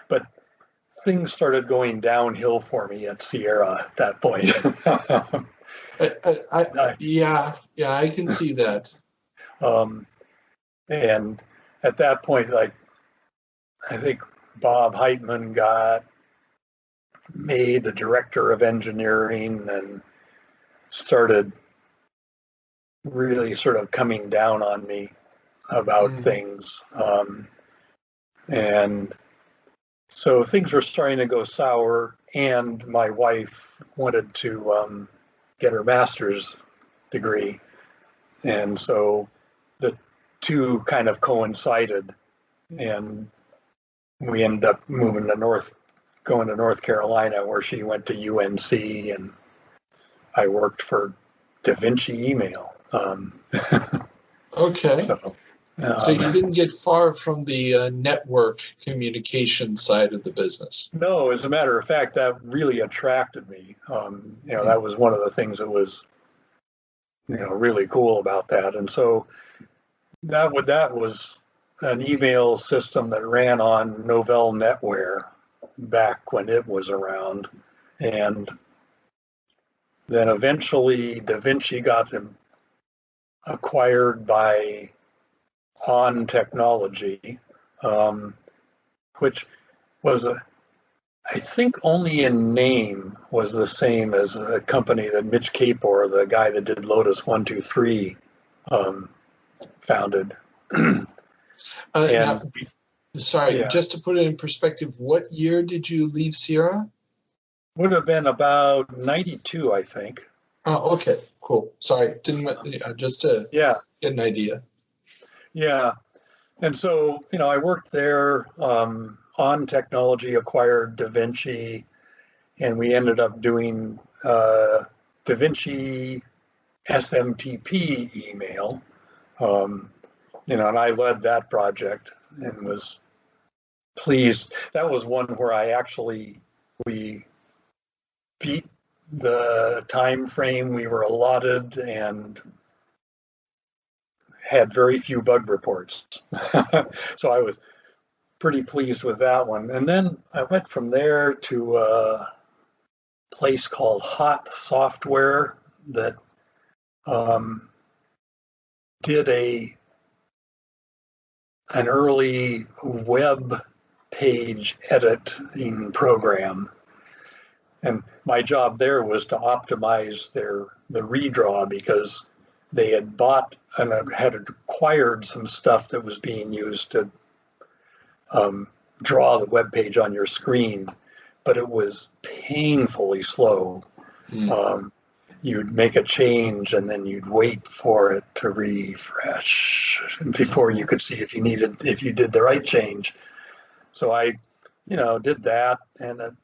But things started going downhill for me at Sierra at that point. Yeah, I can see that. And at that point, I think Bob Heitman got made the director of engineering and started really sort of coming down on me about things. And so things were starting to go sour. and my wife wanted to get her master's degree. And so the two kind of coincided, and we ended up going to North Carolina, where she went to UNC, and I worked for Da Vinci Email. Okay. So you Um, didn't get far from the network communication side of the business. no, as a matter of fact, that really attracted me. That was one of the things that was, really cool about that. And so that was an email system that ran on Novell NetWare back when it was around. And then eventually Da Vinci got them acquired by On Technology, which was, I think only in name was the same as a company that Mitch Kapor, the guy that did Lotus 1-2-3, founded. Now, sorry, yeah, just to put it in perspective, what year did you leave Sierra? would have been about 92, I think. Oh, okay, cool. Sorry, just to Yeah, get an idea. yeah. And so, I worked there. On Technology acquired Da Vinci, and we ended up doing Da Vinci SMTP email. And I led that project and was pleased. That was one where we beat the time frame we were allotted and had very few bug reports. So I was pretty pleased with that one. And then I went from there to a place called Hot Software that did an early web page editing program. And my job there was to optimize the redraw, because they had bought and had acquired some stuff that was being used to draw the web page on your screen, but it was painfully slow. You'd make a change and then you'd wait for it to refresh before you could see if you did the right change. So I, did that. And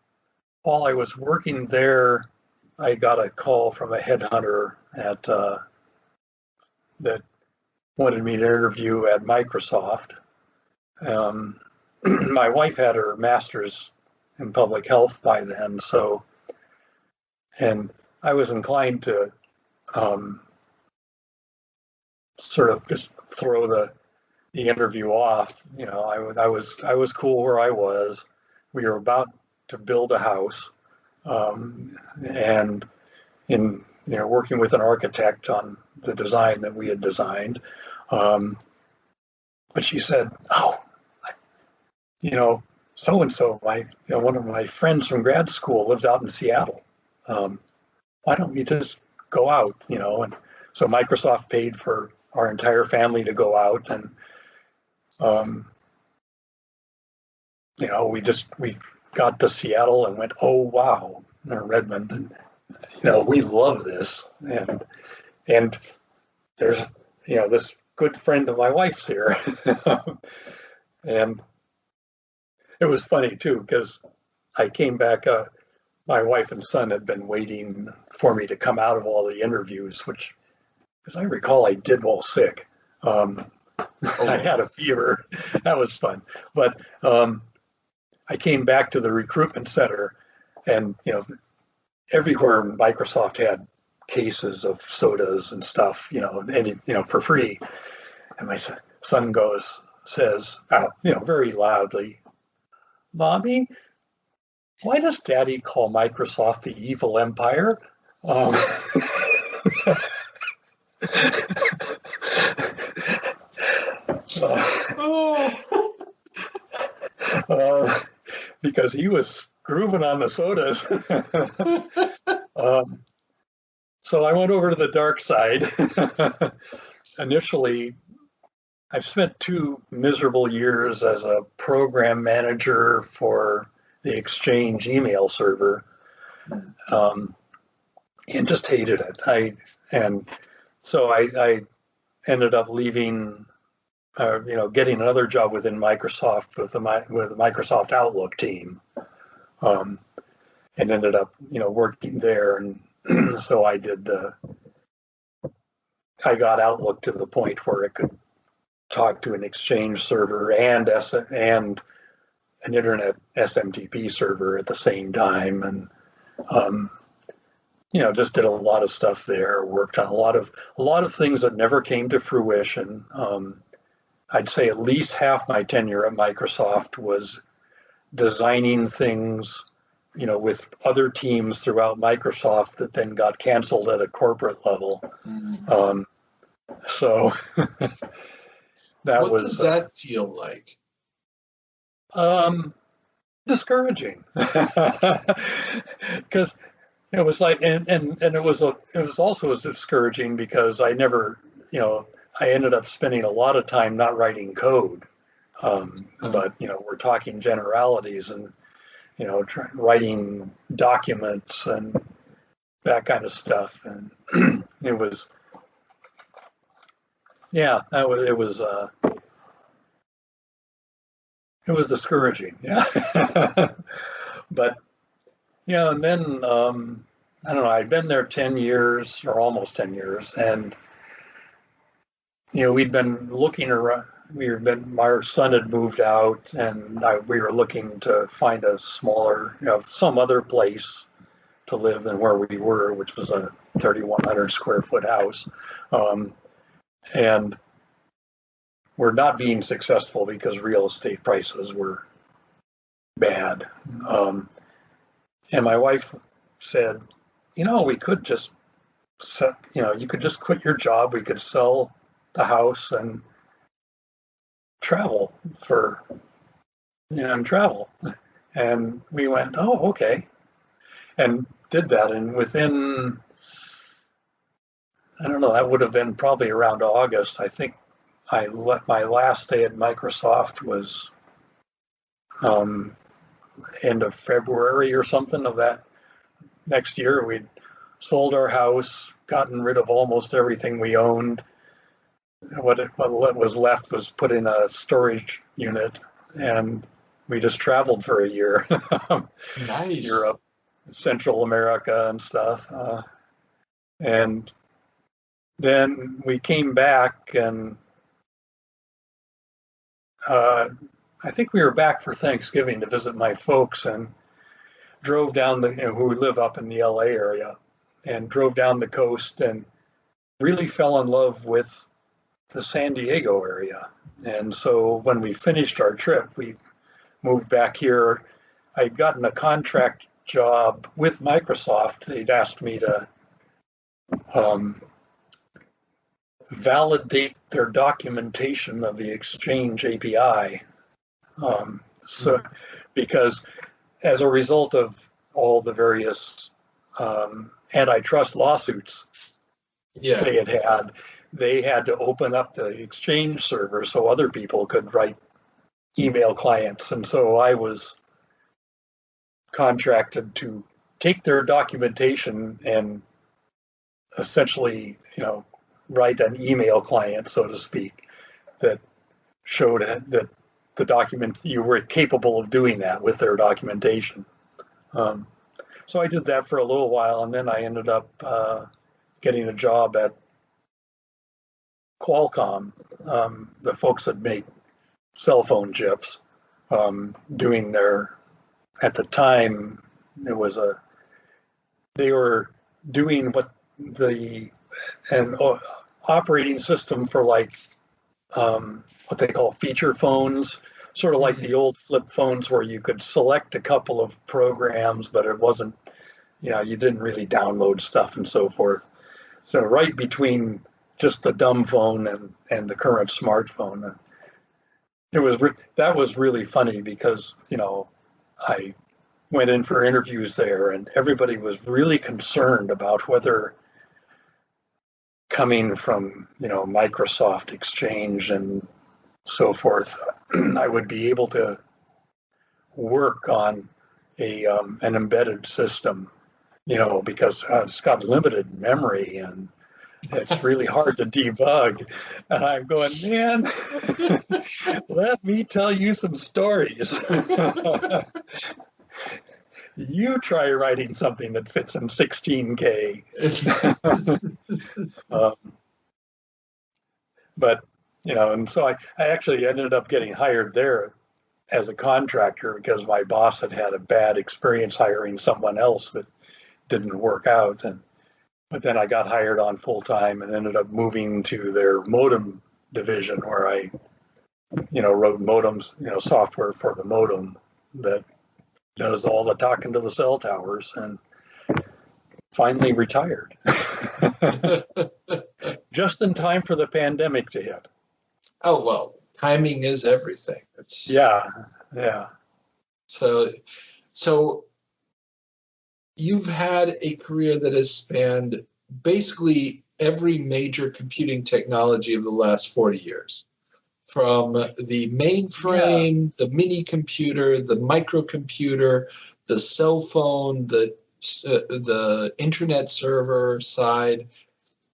while I was working there, I got a call from a headhunter that wanted me to interview at Microsoft. My wife had her master's in public health by then, and I was inclined to sort of just throw the interview off. I was cool where I was. We were about to build a house, and in working with an architect on the design that we had designed. But she said, "Oh, so and so, one of my friends from grad school lives out in Seattle. Why don't we just go out?" And so Microsoft paid for our entire family to go out, and we got to Seattle and went, "Oh wow," or Redmond, and we love this, and there's this good friend of my wife's here. And it was funny too, because I came back, my wife and son had been waiting for me to come out of all the interviews, which, as I recall, I did while sick. I had a fever. That was fun. But I came back to the recruitment center, and everywhere Microsoft had cases of sodas and stuff, for free. And my son says, very loudly, "Mommy, why does Daddy call Microsoft the evil empire?" Because he was grooving on the sodas. So I went over to the dark side. Initially, I've spent 2 miserable years as a program manager for the Exchange email server, and just hated it. So I ended up leaving, getting another job within Microsoft with the Microsoft Outlook team, and ended up working there. And so I got Outlook to the point where it could talk to an Exchange server and an internet SMTP server at the same time, and just did a lot of stuff there. Worked on a lot of things that never came to fruition. I'd say at least half my tenure at Microsoft was designing things, with other teams throughout Microsoft that then got canceled at a corporate level. So what does that feel like? Discouraging, because it was like, and it was also as discouraging because I never, I ended up spending a lot of time not writing code, but we're talking generalities and writing documents and that kind of stuff, and it was discouraging, yeah. But and then I don't know. I'd been there 10 years or almost 10 years, and we'd been looking around. Our son had moved out, and we were looking to find a smaller, some other place to live than where we were, which was a 3,100 square foot house, and we're not being successful because real estate prices were bad. And my wife said, we could just, you could just quit your job. We could sell the house and travel And we went, oh, okay. And did that. And within, I don't know, that would have been probably around August. I think my last day at Microsoft was end of February or something of that next year. We'd sold our house, gotten rid of almost everything we owned. What was left was put in a storage unit, and we just traveled for a year. Nice. Europe, Central America and stuff. And then we came back, and I think we were back for Thanksgiving to visit my folks, and drove down who live up in the LA area, and drove down the coast and really fell in love with the San Diego area. And so when we finished our trip, we moved back here. I'd gotten a contract job with Microsoft. They'd asked me to validate their documentation of the Exchange API. Because as a result of all the various antitrust lawsuits they had to open up the Exchange server so other people could write email clients. And so I was contracted to take their documentation and essentially, write an email client, so to speak, that showed that the document, you were capable of doing that with their documentation. So I did that for a little while, and then I ended up getting a job at Qualcomm, the folks that make cell phone chips, doing their, at the time, they were doing an operating system for what they call feature phones, sort of like the old flip phones where you could select a couple of programs, but it wasn't, you didn't really download stuff and so forth. So right between just the dumb phone and the current smartphone. That was really funny because, I went in for interviews there, and everybody was really concerned about whether coming from, Microsoft Exchange and so forth, I would be able to work on an embedded system, because it's got limited memory and it's really hard to debug. And I'm going, man, let me tell you some stories. You try writing something that fits in 16K. But, and so I actually ended up getting hired there as a contractor because my boss had a bad experience hiring someone else that didn't work out. But then I got hired on full time and ended up moving to their modem division where I, wrote modems, software for the modem that does all the talking to the cell towers, and finally retired. Just in time for the pandemic to hit. Oh, well, timing is everything. Yeah. So you've had a career that has spanned basically every major computing technology of the last 40 years. From the mainframe, the mini computer, the microcomputer, the cell phone, the internet server side.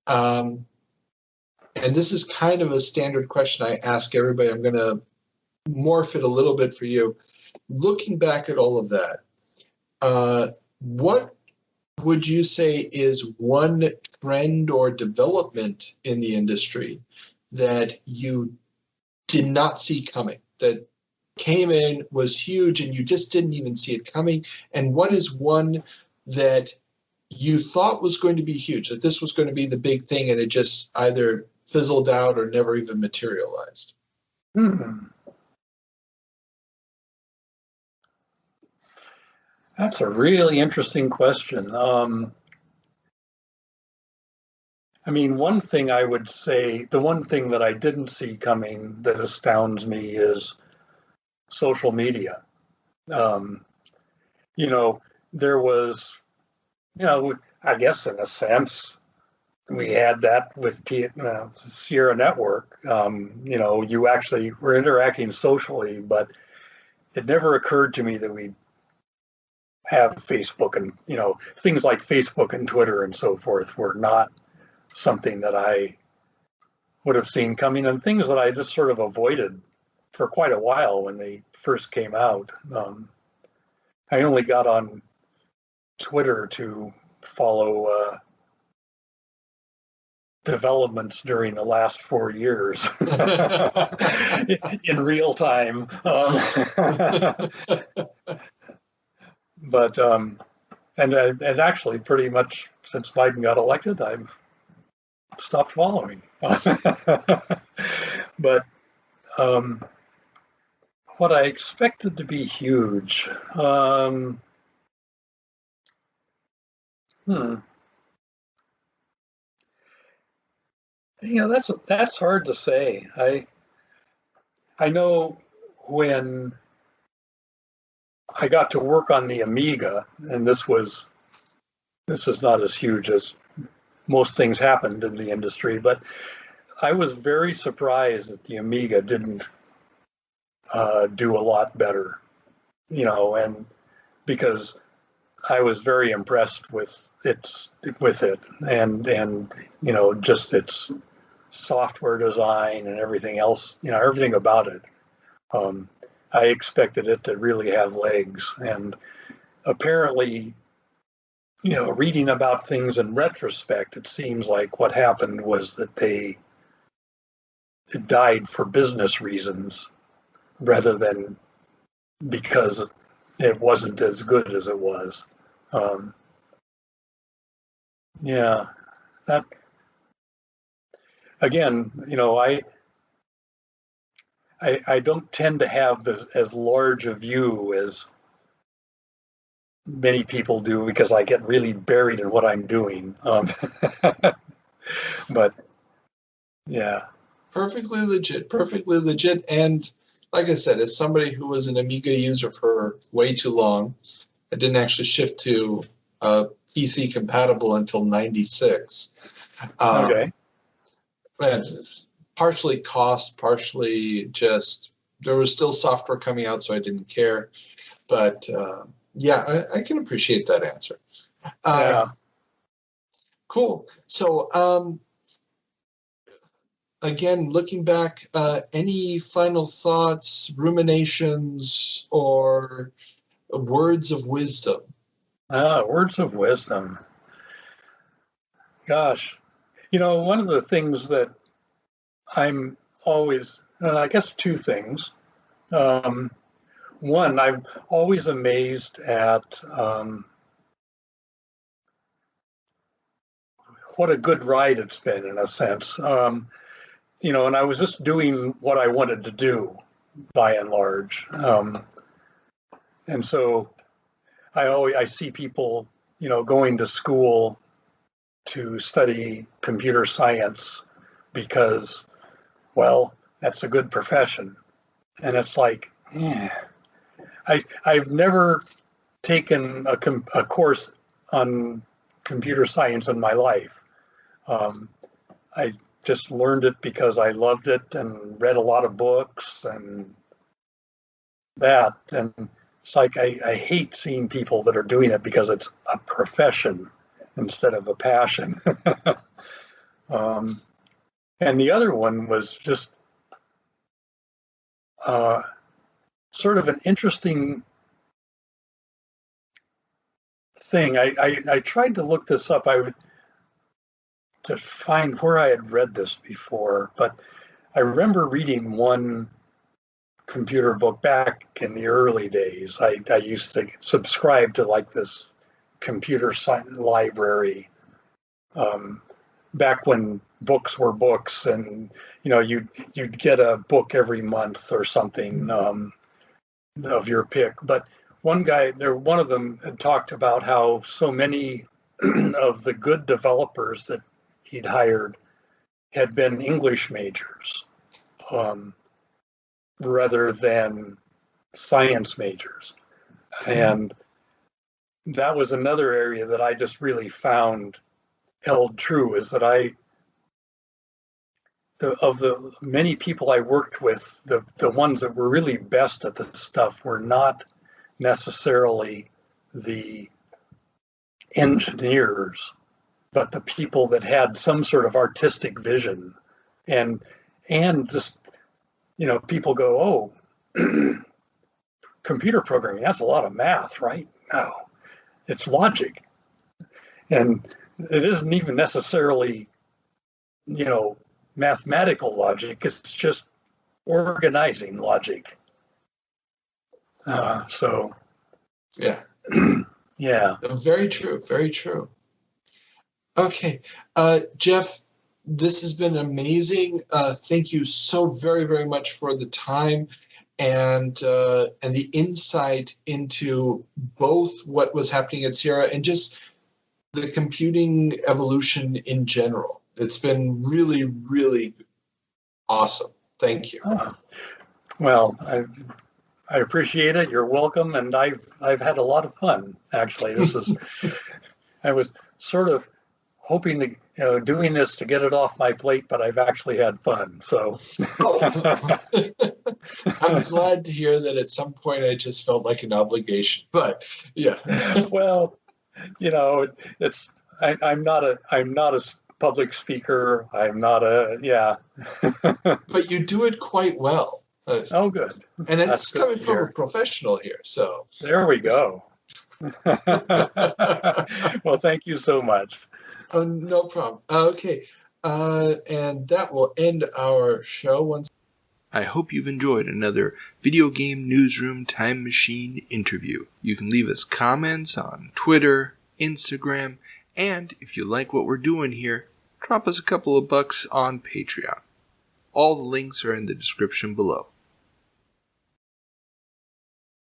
And this is kind of a standard question I ask everybody. I'm going to morph it a little bit for you. Looking back at all of that, what would you say is one trend or development in the industry that you did not see coming, that came in, was huge, and you just didn't even see it coming? And what is one that you thought was going to be huge, that this was going to be the big thing, and it just either fizzled out or never even materialized? That's a really interesting question. One thing I would say, the one thing that I didn't see coming that astounds me is social media. There was, I guess in a sense, we had that with Sierra Network. You actually were interacting socially, but it never occurred to me that we'd have Facebook and, things like Facebook and Twitter and so forth were not something that I would have seen coming, and things that I just sort of avoided for quite a while when they first came out. I only got on Twitter to follow developments during the last 4 years in real time. But and actually pretty much since Biden got elected, I've stopped following. But what I expected to be huge, that's hard to say. I know when I got to work on the Amiga, and this is not as huge as most things happened in the industry, but I was very surprised that the Amiga didn't do a lot better, and because I was very impressed with it and just its software design and everything else, everything about it. I expected it to really have legs, and apparently, reading about things in retrospect, it seems like what happened was that it died for business reasons rather than because it wasn't as good as it was. That again, I don't tend to have as large a view as many people do because I get really buried in what I'm doing. But yeah. Perfectly legit. And like I said, as somebody who was an Amiga user for way too long, I didn't actually shift to PC compatible until 96. Okay. Partially cost, partially just there was still software coming out, so I didn't care. But Yeah, I can appreciate that answer. Yeah. Cool. So, again, looking back, any final thoughts, ruminations, or words of wisdom? Words of wisdom. Gosh, one of the things that I'm always, I guess two things. One, I'm always amazed at what a good ride it's been, in a sense. And I was just doing what I wanted to do, by and large. And so I see people, going to school to study computer science because, well, that's a good profession. And it's like, I've never taken a course on computer science in my life. I just learned it because I loved it and read a lot of books and that. And it's like I hate seeing people that are doing it because it's a profession instead of a passion. And the other one was just sort of an interesting thing. I tried to look this up. To find where I had read this before, but I remember reading one computer book back in the early days. I used to subscribe to like this computer science library back when books were books, and you'd get a book every month or something of your pick. But one of them had talked about how so many of the good developers that he'd hired had been English majors rather than science majors. And that was another area that I just really found held true, is that of the many people I worked with, the ones that were really best at this stuff were not necessarily the engineers, but the people that had some sort of artistic vision. And just, people go, oh, computer programming, that's a lot of math, right? No, it's logic. And it isn't even necessarily, mathematical logic. It's just organizing logic. So, yeah. Yeah. Very true. Very true. Okay. Jeff, this has been amazing. Thank you so very, very much for the time and the insight into both what was happening at Sierra and just the computing evolution in general. It's been really, really awesome. Thank you. Well, I appreciate it. You're welcome, and I've had a lot of fun. Actually, I was sort of hoping to doing this to get it off my plate, but I've actually had fun. So I'm glad to hear that. At some point, I just felt like an obligation, but yeah. Well, it's I'm not a public speaker. I'm not But you do it quite well. Oh, good. And it's coming from a professional here, so. There we go. Well, thank you so much. Oh, no problem. Okay. And that will end our show. I hope you've enjoyed another Video Game Newsroom Time Machine interview. You can leave us comments on Twitter, Instagram, and if you like what we're doing here, drop us a couple of bucks on Patreon. All the links are in the description below.